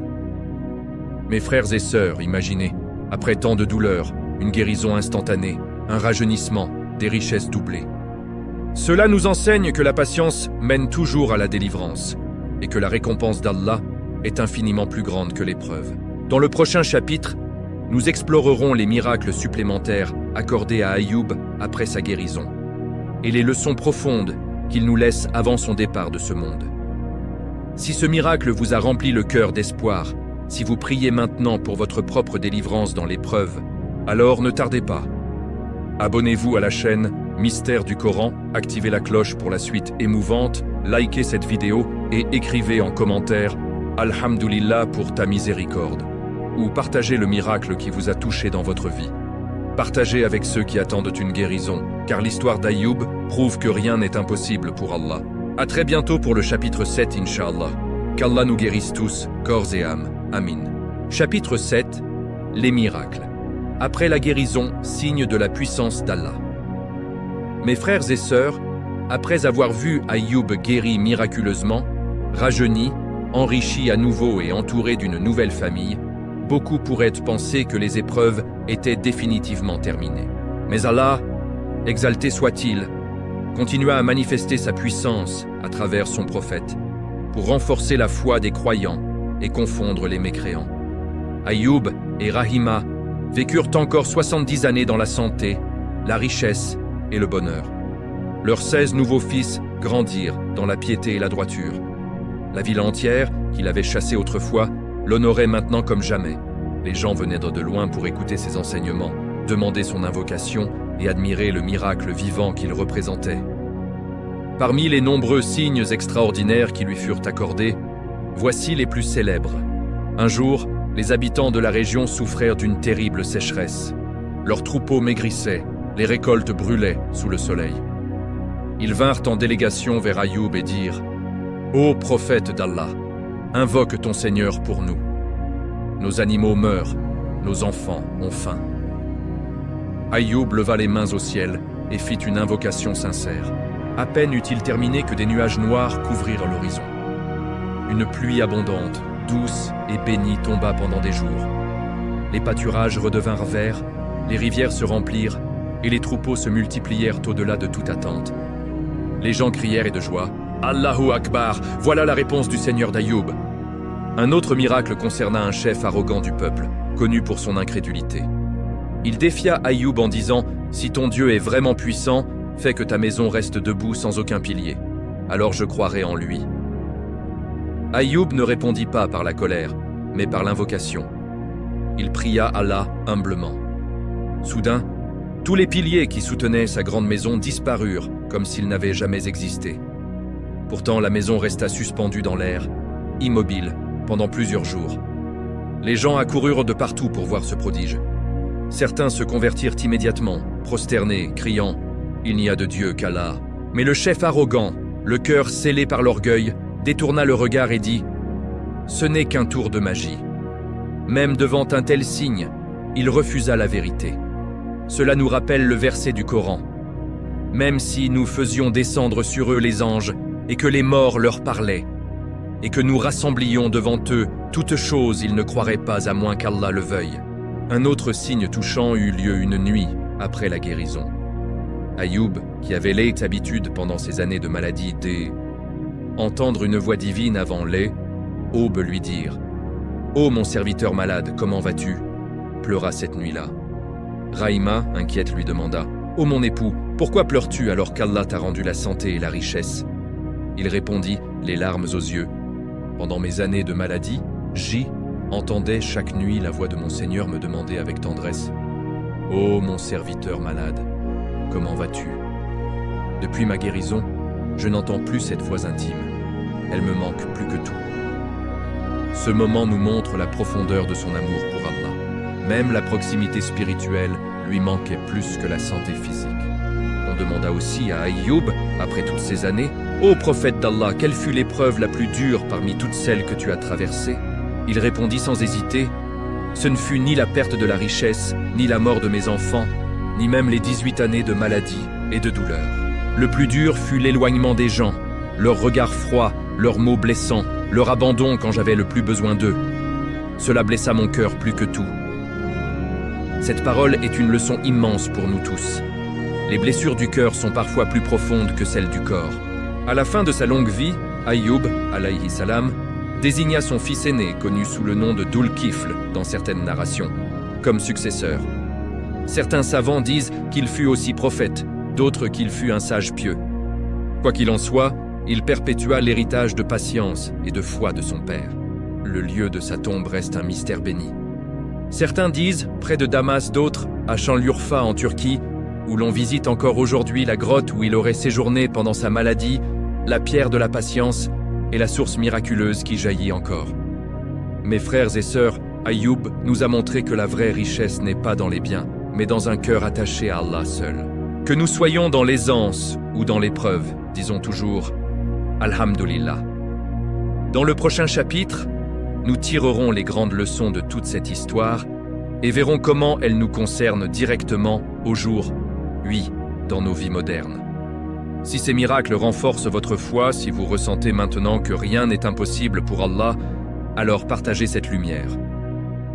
Mes frères et sœurs, imaginez, après tant de douleurs, une guérison instantanée, un rajeunissement, des richesses doublées. Cela nous enseigne que la patience mène toujours à la délivrance et que la récompense d'Allah est infiniment plus grande que l'épreuve. Dans le prochain chapitre, nous explorerons les miracles supplémentaires accordés à Ayoub après sa guérison et les leçons profondes qu'il nous laisse avant son départ de ce monde. Si ce miracle vous a rempli le cœur d'espoir, si vous priez maintenant pour votre propre délivrance dans l'épreuve, alors ne tardez pas. Abonnez-vous à la chaîne Mystère du Coran, activez la cloche pour la suite émouvante, likez cette vidéo et écrivez en commentaire « Alhamdulillah pour ta miséricorde » ou partagez le miracle qui vous a touché dans votre vie. Partagez avec ceux qui attendent une guérison, car l'histoire d'Ayoub prouve que rien n'est impossible pour Allah. À très bientôt pour le chapitre 7, Inch'Allah. Qu'Allah nous guérisse tous, corps et âme. Amin. Chapitre 7. Les miracles. Après la guérison, signe de la puissance d'Allah. Mes frères et sœurs, après avoir vu Ayoub guéri miraculeusement, rajeuni, enrichi à nouveau et entouré d'une nouvelle famille, beaucoup pourraient penser que les épreuves étaient définitivement terminées. Mais Allah, exalté soit-il, continua à manifester sa puissance à travers son prophète pour renforcer la foi des croyants et confondre les mécréants. Ayoub et Rahima vécurent encore 70 années dans la santé, la richesse et le bonheur. Leurs 16 nouveaux fils grandirent dans la piété et la droiture. La ville entière, qu'il avait chassée autrefois, l'honorait maintenant comme jamais. Les gens venaient de loin pour écouter ses enseignements, demander son invocation et admirer le miracle vivant qu'il représentait. Parmi les nombreux signes extraordinaires qui lui furent accordés, Voici les plus célèbres. Un jour, les habitants de la région souffrèrent d'une terrible sécheresse. Leurs troupeaux maigrissaient, les récoltes brûlaient sous le soleil. Ils vinrent en délégation vers Ayoub et dirent « Ô prophète d'Allah, invoque ton Seigneur pour nous. Nos animaux meurent, nos enfants ont faim. » Ayoub leva les mains au ciel et fit une invocation sincère. À peine eut-il terminé que des nuages noirs couvrirent l'horizon. Une pluie abondante, douce et bénie tomba pendant des jours. Les pâturages redevinrent verts, les rivières se remplirent et les troupeaux se multiplièrent au-delà de toute attente. Les gens crièrent et de joie « Allahu Akbar, voilà la réponse du Seigneur d'Ayoub !» Un autre miracle concerna un chef arrogant du peuple, connu pour son incrédulité. Il défia Ayoub en disant « Si ton Dieu est vraiment puissant, fais que ta maison reste debout sans aucun pilier. Alors je croirai en lui. » Ayoub ne répondit pas par la colère, mais par l'invocation. Il pria Allah humblement. Soudain, tous les piliers qui soutenaient sa grande maison disparurent comme s'ils n'avaient jamais existé. Pourtant, la maison resta suspendue dans l'air, immobile, pendant plusieurs jours. Les gens accoururent de partout pour voir ce prodige. Certains se convertirent immédiatement, prosternés, criant « Il n'y a de Dieu qu'Allah ». Mais le chef arrogant, le cœur scellé par l'orgueil, détourna le regard et dit « Ce n'est qu'un tour de magie ». Même devant un tel signe, il refusa la vérité. Cela nous rappelle le verset du Coran. « Même si nous faisions descendre sur eux les anges et que les morts leur parlaient, et que nous rassemblions devant eux toutes choses, ils ne croiraient pas à moins qu'Allah le veuille. » Un autre signe touchant eut lieu une nuit après la guérison. Ayoub, qui avait l'habitude pendant ses années de maladie entendre une voix divine avant aube lui dire « Ô mon serviteur malade, comment vas-tu » pleura cette nuit-là. Raïma, inquiète, lui demanda « Ô mon époux, pourquoi pleures-tu alors qu'Allah t'a rendu la santé et la richesse ?» Il répondit, les larmes aux yeux « Pendant mes années de maladie, entendais chaque nuit la voix de mon Seigneur me demander avec tendresse « Ô mon serviteur malade, comment vas-tu » Depuis ma guérison, je n'entends plus cette voix intime. Elle me manque plus que tout. Ce moment nous montre la profondeur de son amour pour Allah. Même la proximité spirituelle lui manquait plus que la santé physique. On demanda aussi à Ayoub, après toutes ces années, « Ô prophète d'Allah, quelle fut l'épreuve la plus dure parmi toutes celles que tu as traversées ?» Il répondit sans hésiter, « Ce ne fut ni la perte de la richesse, ni la mort de mes enfants, ni même les 18 années de maladie et de douleur. Le plus dur fut l'éloignement des gens, leur regard froid, leurs mots blessants, leur abandon quand j'avais le plus besoin d'eux. Cela blessa mon cœur plus que tout. » Cette parole est une leçon immense pour nous tous. Les blessures du cœur sont parfois plus profondes que celles du corps. À la fin de sa longue vie, Ayoub, alayhi salam, désigna son fils aîné, connu sous le nom de Dhul-Kifl dans certaines narrations, comme successeur. Certains savants disent qu'il fut aussi prophète, d'autres qu'il fut un sage pieux. Quoi qu'il en soit, il perpétua l'héritage de patience et de foi de son père. Le lieu de sa tombe reste un mystère béni. Certains disent, près de Damas, d'autres, à Şanlıurfa en Turquie, où l'on visite encore aujourd'hui la grotte où il aurait séjourné pendant sa maladie, la pierre de la patience et la source miraculeuse qui jaillit encore. Mes frères et sœurs, Ayoub nous a montré que la vraie richesse n'est pas dans les biens, mais dans un cœur attaché à Allah seul. Que nous soyons dans l'aisance ou dans l'épreuve, disons toujours « Alhamdulillah ». Dans le prochain chapitre, nous tirerons les grandes leçons de toute cette histoire et verrons comment elle nous concerne directement au jour, oui, dans nos vies modernes. Si ces miracles renforcent votre foi, si vous ressentez maintenant que rien n'est impossible pour Allah, alors partagez cette lumière.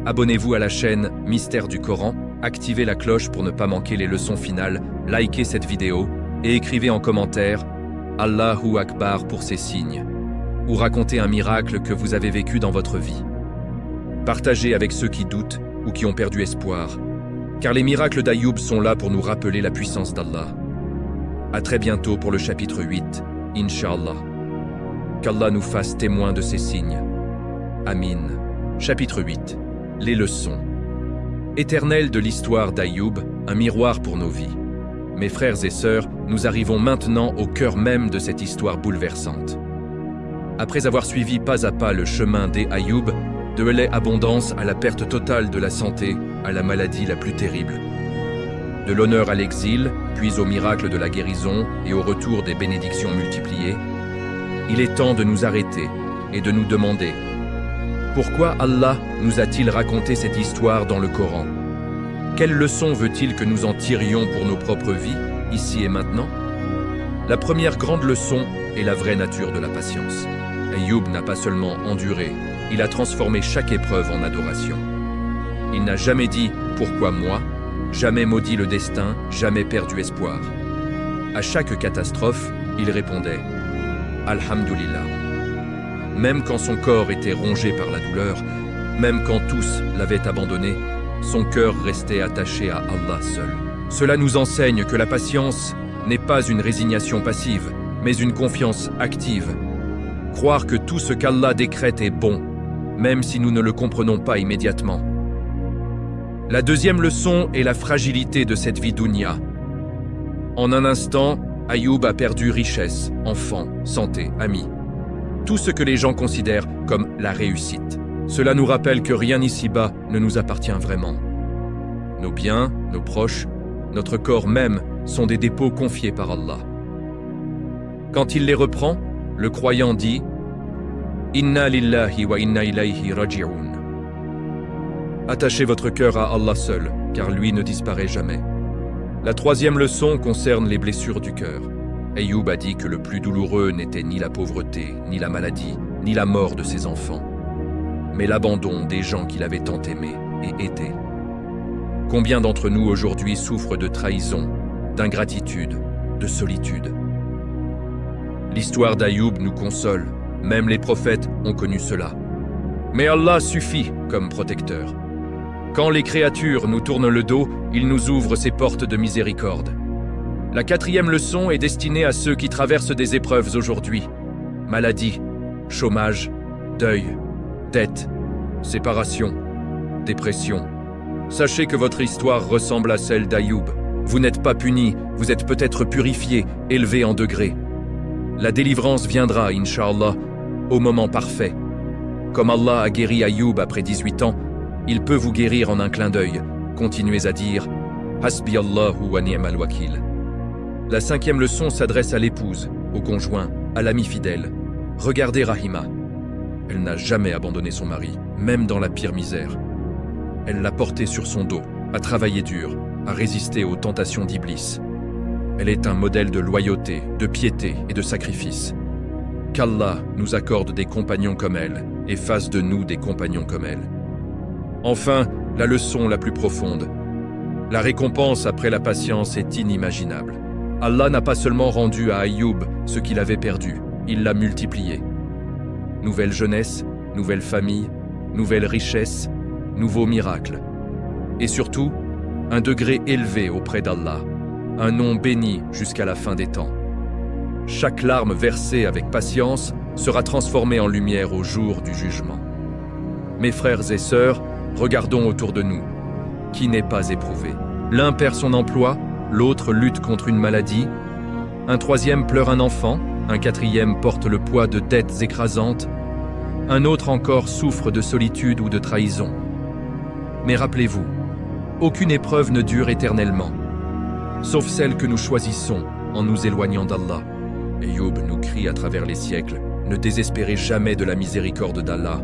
Abonnez-vous à la chaîne Mystère du Coran, activez la cloche pour ne pas manquer les leçons finales, likez cette vidéo et écrivez en commentaire « Allahu Akbar » pour ces signes, ou racontez un miracle que vous avez vécu dans votre vie. Partagez avec ceux qui doutent ou qui ont perdu espoir, car les miracles d'Ayoub sont là pour nous rappeler la puissance d'Allah. À très bientôt pour le chapitre 8, Inch'Allah. Qu'Allah nous fasse témoins de ces signes. Amin. Chapitre 8. Les leçons. Éternel de l'histoire d'Ayoub, un miroir pour nos vies. Mes frères et sœurs, nous arrivons maintenant au cœur même de cette histoire bouleversante. Après avoir suivi pas à pas le chemin des Ayoub, de l'abondance à la perte totale de la santé, à la maladie la plus terrible. De l'honneur à l'exil, puis au miracle de la guérison et au retour des bénédictions multipliées, il est temps de nous arrêter et de nous demander pourquoi Allah nous a-t-il raconté cette histoire dans le Coran? Quelle leçon veut-il que nous en tirions pour nos propres vies, ici et maintenant? La première grande leçon est la vraie nature de la patience. Ayoub n'a pas seulement enduré, il a transformé chaque épreuve en adoration. Il n'a jamais dit « pourquoi moi ?», jamais maudit le destin, jamais perdu espoir. À chaque catastrophe, il répondait « Alhamdulillah ». Même quand son corps était rongé par la douleur, même quand tous l'avaient abandonné, son cœur restait attaché à Allah seul. Cela nous enseigne que la patience n'est pas une résignation passive, mais une confiance active. Croire que tout ce qu'Allah décrète est bon, même si nous ne le comprenons pas immédiatement. La deuxième leçon est la fragilité de cette vie dunya. En un instant, Ayoub a perdu richesse, enfants, santé, amis. Tout ce que les gens considèrent comme la réussite. Cela nous rappelle que rien ici-bas ne nous appartient vraiment. Nos biens, nos proches, notre corps même sont des dépôts confiés par Allah. Quand il les reprend, le croyant dit « Inna lillahi wa inna ilayhi raji'un » Attachez votre cœur à Allah seul, car lui ne disparaît jamais. La troisième leçon concerne les blessures du cœur. Ayoub a dit que le plus douloureux n'était ni la pauvreté, ni la maladie, ni la mort de ses enfants, mais l'abandon des gens qu'il avait tant aimés et aidés. Combien d'entre nous aujourd'hui souffrent de trahison, d'ingratitude, de solitude? L'histoire d'Ayoub nous console, même les prophètes ont connu cela. Mais Allah suffit comme protecteur. Quand les créatures nous tournent le dos, il nous ouvre ses portes de miséricorde. La quatrième leçon est destinée à ceux qui traversent des épreuves aujourd'hui. Maladie, chômage, deuil, dette, séparation, dépression. Sachez que votre histoire ressemble à celle d'Ayoub. Vous n'êtes pas puni, vous êtes peut-être purifié, élevé en degrés. La délivrance viendra, Inch'Allah, au moment parfait. Comme Allah a guéri Ayoub après 18 ans, il peut vous guérir en un clin d'œil. Continuez à dire « Hasbi Allahu wa ni'mal wakil ». La cinquième leçon s'adresse à l'épouse, au conjoint, à l'ami fidèle. Regardez Rahima. Elle n'a jamais abandonné son mari, même dans la pire misère. Elle l'a porté sur son dos, a travaillé dur, a résisté aux tentations d'Iblis. Elle est un modèle de loyauté, de piété et de sacrifice. Qu'Allah nous accorde des compagnons comme elle et fasse de nous des compagnons comme elle. Enfin, la leçon la plus profonde. La récompense après la patience est inimaginable. Allah n'a pas seulement rendu à Ayoub ce qu'il avait perdu, il l'a multiplié. Nouvelle jeunesse, nouvelle famille, nouvelle richesse, nouveaux miracles. Et surtout, un degré élevé auprès d'Allah, un nom béni jusqu'à la fin des temps. Chaque larme versée avec patience sera transformée en lumière au jour du jugement. Mes frères et sœurs, regardons autour de nous. Qui n'est pas éprouvé? L'un perd son emploi, l'autre lutte contre une maladie, un troisième pleure un enfant, un quatrième porte le poids de dettes écrasantes, un autre encore souffre de solitude ou de trahison. Mais rappelez-vous, aucune épreuve ne dure éternellement, sauf celle que nous choisissons en nous éloignant d'Allah. Ayoub nous crie à travers les siècles, ne désespérez jamais de la miséricorde d'Allah.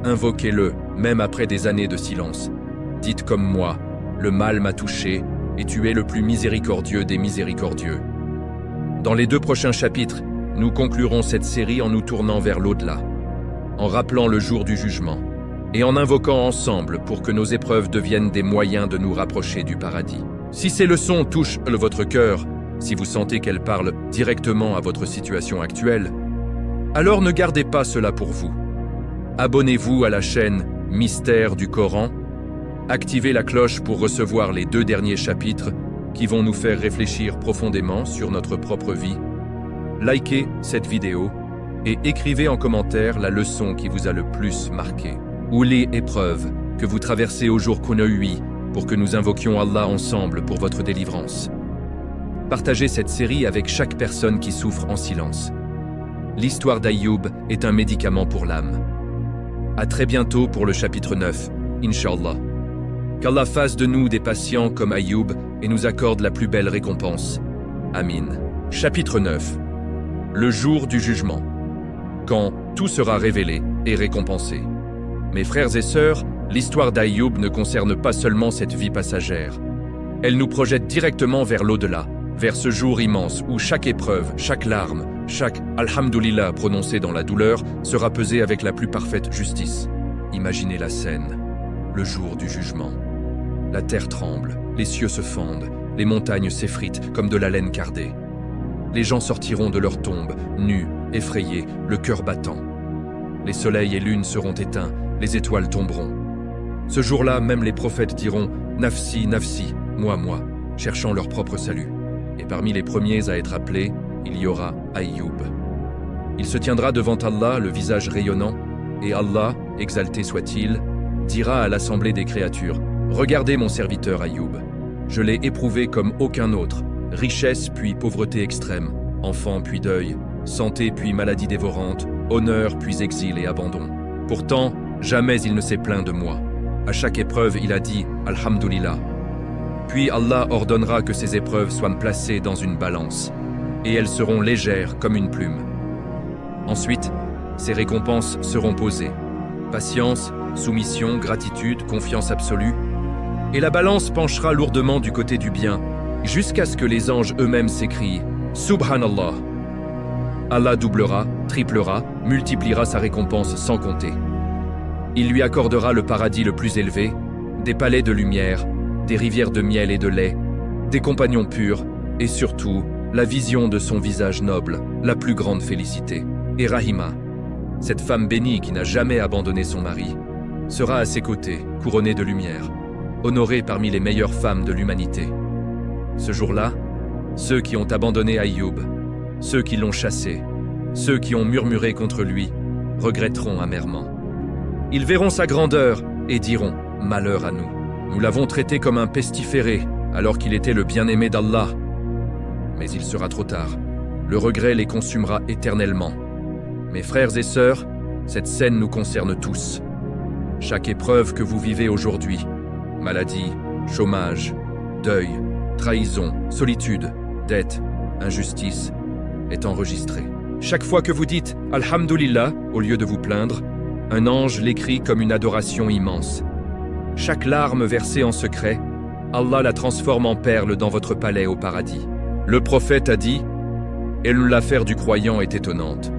Invoquez-le, même après des années de silence. Dites comme moi, le mal m'a touché, et tu es le plus miséricordieux des miséricordieux. Dans les 2 prochains chapitres, nous conclurons cette série en nous tournant vers l'au-delà, en rappelant le jour du jugement, et en invoquant ensemble pour que nos épreuves deviennent des moyens de nous rapprocher du paradis. Si ces leçons touchent votre cœur, si vous sentez qu'elles parlent directement à votre situation actuelle, alors ne gardez pas cela pour vous. Abonnez-vous à la chaîne Mystère du Coran, activez la cloche pour recevoir les 2 derniers chapitres qui vont nous faire réfléchir profondément sur notre propre vie. Likez cette vidéo et écrivez en commentaire la leçon qui vous a le plus marqué ou les épreuves que vous traversez au jour qu'on a eu pour que nous invoquions Allah ensemble pour votre délivrance. Partagez cette série avec chaque personne qui souffre en silence. l'histoire d'Ayoub est un médicament pour l'âme. À très bientôt pour le chapitre 9, Inch'Allah. Qu'Allah fasse de nous des patients comme Ayoub et nous accorde la plus belle récompense. Amin. Chapitre 9. Le jour du jugement. Quand tout sera révélé et récompensé. Mes frères et sœurs, l'histoire d'Ayoub ne concerne pas seulement cette vie passagère. Elle nous projette directement vers l'au-delà, vers ce jour immense où chaque épreuve, chaque larme, chaque « Alhamdulillah » prononcé dans la douleur sera pesé avec la plus parfaite justice. Imaginez la scène, le jour du jugement. La terre tremble, les cieux se fendent, les montagnes s'effritent comme de la laine cardée. Les gens sortiront de leur tombe, nus, effrayés, le cœur battant. Les soleils et lunes seront éteints, les étoiles tomberont. Ce jour-là, même les prophètes diront « Nafsi, nafsi, moi, moi », cherchant leur propre salut. Et parmi les premiers à être appelés, il y aura Ayoub. Il se tiendra devant Allah, le visage rayonnant, et Allah, exalté soit-il, dira à l'assemblée des créatures « Regardez mon serviteur Ayoub. Je l'ai éprouvé comme aucun autre, richesse puis pauvreté extrême, enfant puis deuil, santé puis maladie dévorante, honneur puis exil et abandon. Pourtant, jamais il ne s'est plaint de moi. À chaque épreuve, il a dit « Alhamdulillah ». Puis Allah ordonnera que ces épreuves soient placées dans une balance, et elles seront légères comme une plume. Ensuite, ces récompenses seront posées. Patience, soumission, gratitude, confiance absolue. Et la balance penchera lourdement du côté du bien, jusqu'à ce que les anges eux-mêmes s'écrient « Subhanallah ». Allah doublera, triplera, multipliera sa récompense sans compter. Il lui accordera le paradis le plus élevé, des palais de lumière, des rivières de miel et de lait, des compagnons purs, et surtout, la vision de son visage noble, la plus grande félicité. Et Rahima, cette femme bénie qui n'a jamais abandonné son mari, sera à ses côtés, couronnée de lumière, honorée parmi les meilleures femmes de l'humanité. Ce jour-là, ceux qui ont abandonné Ayoub, ceux qui l'ont chassé, ceux qui ont murmuré contre lui, regretteront amèrement. Ils verront sa grandeur et diront « Malheur à nous ». Nous l'avons traité comme un pestiféré, alors qu'il était le bien-aimé d'Allah. Mais il sera trop tard. Le regret les consumera éternellement. Mes frères et sœurs, cette scène nous concerne tous. Chaque épreuve que vous vivez aujourd'hui, maladie, chômage, deuil, trahison, solitude, dette, injustice, est enregistrée. Chaque fois que vous dites « Alhamdulillah » au lieu de vous plaindre, un ange l'écrit comme une adoration immense. Chaque larme versée en secret, Allah la transforme en perle dans votre palais au paradis. Le prophète a dit « Et l'affaire du croyant est étonnante.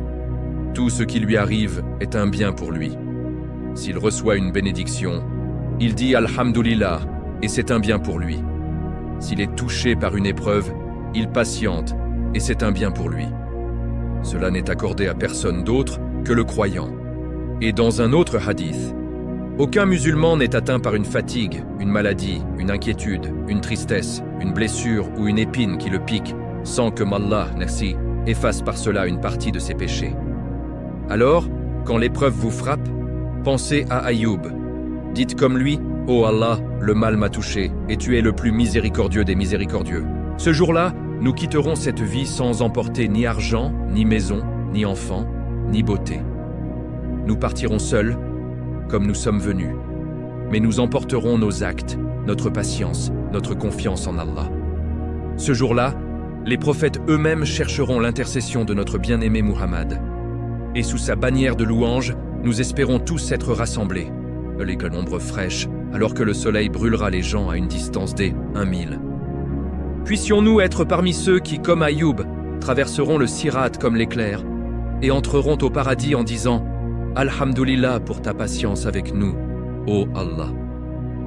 Tout ce qui lui arrive est un bien pour lui. S'il reçoit une bénédiction, il dit Alhamdulillah et c'est un bien pour lui. S'il est touché par une épreuve, il patiente et c'est un bien pour lui. Cela n'est accordé à personne d'autre que le croyant. » Et dans un autre hadith, aucun musulman n'est atteint par une fatigue, une maladie, une inquiétude, une tristesse, une blessure ou une épine qui le pique, sans que Allah, merci, efface par cela une partie de ses péchés. Alors, quand l'épreuve vous frappe, pensez à Ayoub. Dites comme lui, « Oh Allah, le mal m'a touché, et tu es le plus miséricordieux des miséricordieux. » Ce jour-là, nous quitterons cette vie sans emporter ni argent, ni maison, ni enfants, ni beauté. Nous partirons seuls, comme nous sommes venus, mais nous emporterons nos actes, notre patience, notre confiance en Allah. Ce jour-là, les prophètes eux-mêmes chercheront l'intercession de notre bien-aimé Muhammad. Et sous sa bannière de louange, nous espérons tous être rassemblés, les ombres fraîches, alors que le soleil brûlera les gens à une distance des 1000. Puissions-nous être parmi ceux qui, comme Ayoub, traverseront le sirat comme l'éclair et entreront au paradis en disant « Alhamdulillah pour ta patience avec nous, ô Allah ».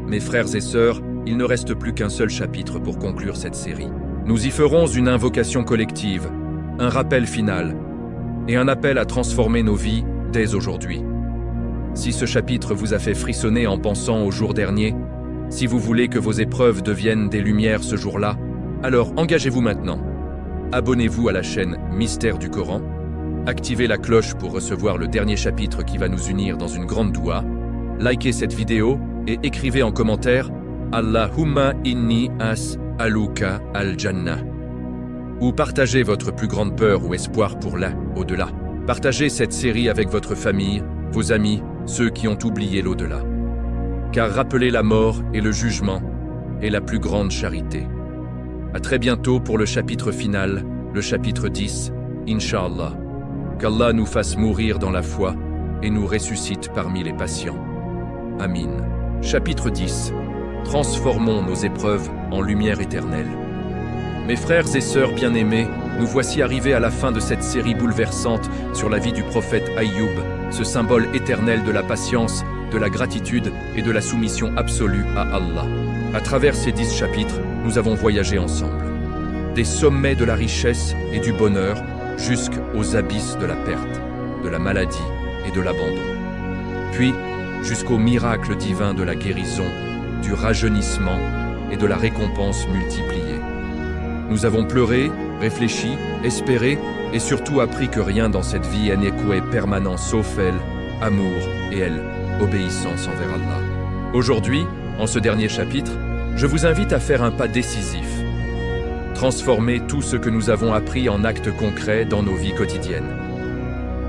Mes frères et sœurs, il ne reste plus qu'un seul chapitre pour conclure cette série. Nous y ferons une invocation collective, un rappel final et un appel à transformer nos vies dès aujourd'hui. Si ce chapitre vous a fait frissonner en pensant au jour dernier, si vous voulez que vos épreuves deviennent des lumières ce jour-là, alors engagez-vous maintenant. Abonnez-vous à la chaîne Mystère du Coran, activez la cloche pour recevoir le dernier chapitre qui va nous unir dans une grande doua, likez cette vidéo et écrivez en commentaire « Allahumma inni as'aluka al-Jannah » ou partagez votre plus grande peur ou espoir pour au-delà. Partagez cette série avec votre famille, vos amis, ceux qui ont oublié l'au-delà. Car rappeler la mort et le jugement est la plus grande charité. À très bientôt pour le chapitre final, le chapitre 10, Inch'Allah. Qu'Allah nous fasse mourir dans la foi et nous ressuscite parmi les patients. Amin. Chapitre 10. Transformons nos épreuves en lumière éternelle. Mes frères et sœurs bien-aimés, nous voici arrivés à la fin de cette série bouleversante sur la vie du prophète Aïyoub, ce symbole éternel de la patience, de la gratitude et de la soumission absolue à Allah. À travers ces 10 chapitres, nous avons voyagé ensemble. Des sommets de la richesse et du bonheur jusqu'aux abysses de la perte, de la maladie et de l'abandon. Puis, jusqu'au miracle divin de la guérison, du rajeunissement et de la récompense multipliée. Nous avons pleuré, réfléchi, espéré et surtout appris que rien dans cette vie n'est permanent sauf elle, amour et elle, obéissance envers Allah. Aujourd'hui, en ce dernier chapitre, je vous invite à faire un pas décisif. Transformer tout ce que nous avons appris en actes concrets dans nos vies quotidiennes.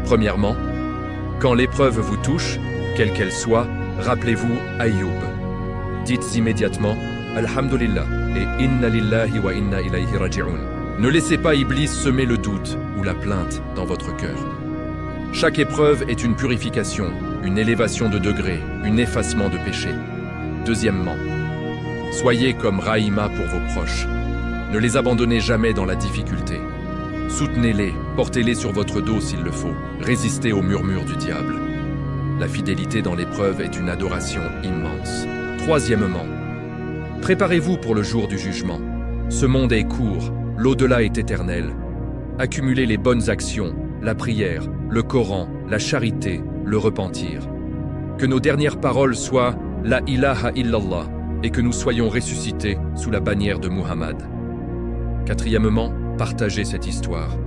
Premièrement, quand l'épreuve vous touche, quelle qu'elle soit, rappelez-vous Aïyoub. Dites immédiatement Alhamdulillah et Inna lillahi wa inna ilayhi raji'un. Ne laissez pas Iblis semer le doute ou la plainte dans votre cœur. Chaque épreuve est une purification, une élévation de degré, un effacement de péché. Deuxièmement, soyez comme Rahima pour vos proches. Ne les abandonnez jamais dans la difficulté. Soutenez-les, portez-les sur votre dos s'il le faut. Résistez aux murmures du diable. La fidélité dans l'épreuve est une adoration immense. Troisièmement, préparez-vous pour le jour du jugement. Ce monde est court, l'au-delà est éternel. Accumulez les bonnes actions, la prière, le Coran, la charité, le repentir. Que nos dernières paroles soient « La ilaha illallah » et que nous soyons ressuscités sous la bannière de Muhammad. Quatrièmement, partagez cette histoire.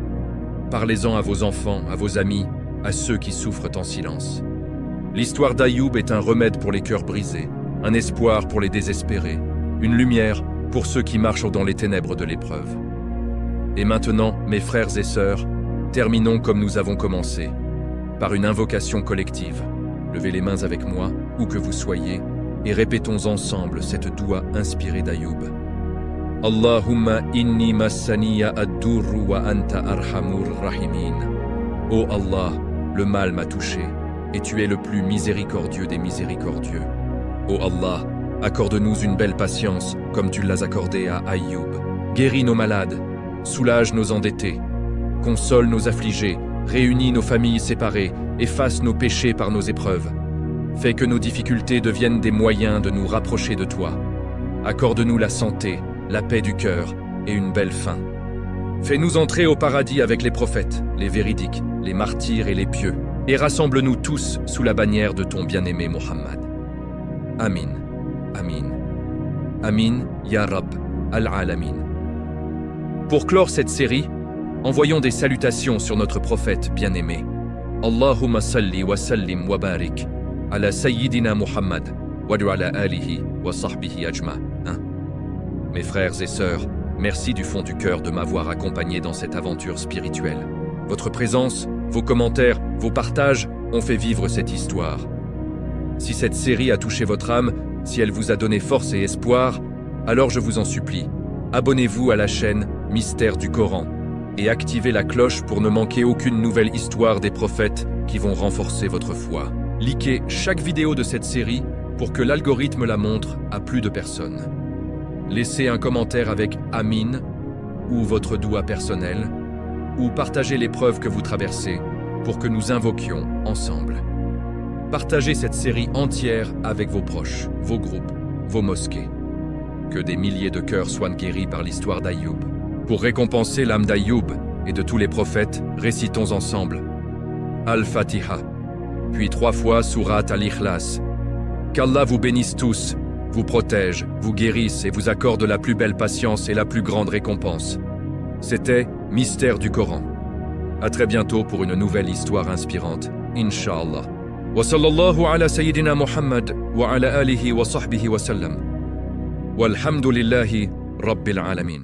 Parlez-en à vos enfants, à vos amis, à ceux qui souffrent en silence. L'histoire d'Aïyoub est un remède pour les cœurs brisés, un espoir pour les désespérés, une lumière pour ceux qui marchent dans les ténèbres de l'épreuve. Et maintenant, mes frères et sœurs, terminons comme nous avons commencé, par une invocation collective. Levez les mains avec moi, où que vous soyez, et répétons ensemble cette doua inspirée d'Aïyoub. Allahumma inni massaniya ad-durru wa anta arhamur rahimin. Ô Allah, le mal m'a touché, et tu es le plus miséricordieux des miséricordieux. Ô Allah, accorde-nous une belle patience, comme tu l'as accordée à Aïyoub. Guéris nos malades, soulage nos endettés, console nos affligés, réunis nos familles séparées, efface nos péchés par nos épreuves. Fais que nos difficultés deviennent des moyens de nous rapprocher de toi. Accorde-nous la santé, la paix du cœur et une belle fin. Fais-nous entrer au paradis avec les prophètes, les véridiques, les martyrs et les pieux, et rassemble-nous tous sous la bannière de ton bien-aimé Mohammed. Amin. Amin. Amin, Ya Rab, Al-Alamin. Pour clore cette série, envoyons des salutations sur notre prophète bien-aimé. Allahumma salli wa sallim wa barik ala Sayyidina Muhammad wa ala alihi wa sahbihi ajma'. Mes frères et sœurs, merci du fond du cœur de m'avoir accompagné dans cette aventure spirituelle. Votre présence, vos commentaires, vos partages ont fait vivre cette histoire. Si cette série a touché votre âme, si elle vous a donné force et espoir, alors je vous en supplie, abonnez-vous à la chaîne Mystère du Coran et activez la cloche pour ne manquer aucune nouvelle histoire des prophètes qui vont renforcer votre foi. Likez chaque vidéo de cette série pour que l'algorithme la montre à plus de personnes. Laissez un commentaire avec Amin ou votre doua personnel ou partagez l'épreuve que vous traversez pour que nous invoquions ensemble. Partagez cette série entière avec vos proches, vos groupes, vos mosquées. Que des milliers de cœurs soient guéris par l'histoire d'Aïyoub. Pour récompenser l'âme d'Aïyoub et de tous les prophètes, récitons ensemble Al-Fatiha, puis 3 fois Surat Al-Ikhlas. Qu'Allah vous bénisse tous, vous protège, vous guérisse et vous accorde la plus belle patience et la plus grande récompense. C'était Mystère du Coran. À très bientôt pour une nouvelle histoire inspirante, Inch'Allah. Wa sallallahu ala Sayyidina Muhammad wa ala alihi wa sahbihi wa sallam. Walhamdulillahi Rabbil Alamin.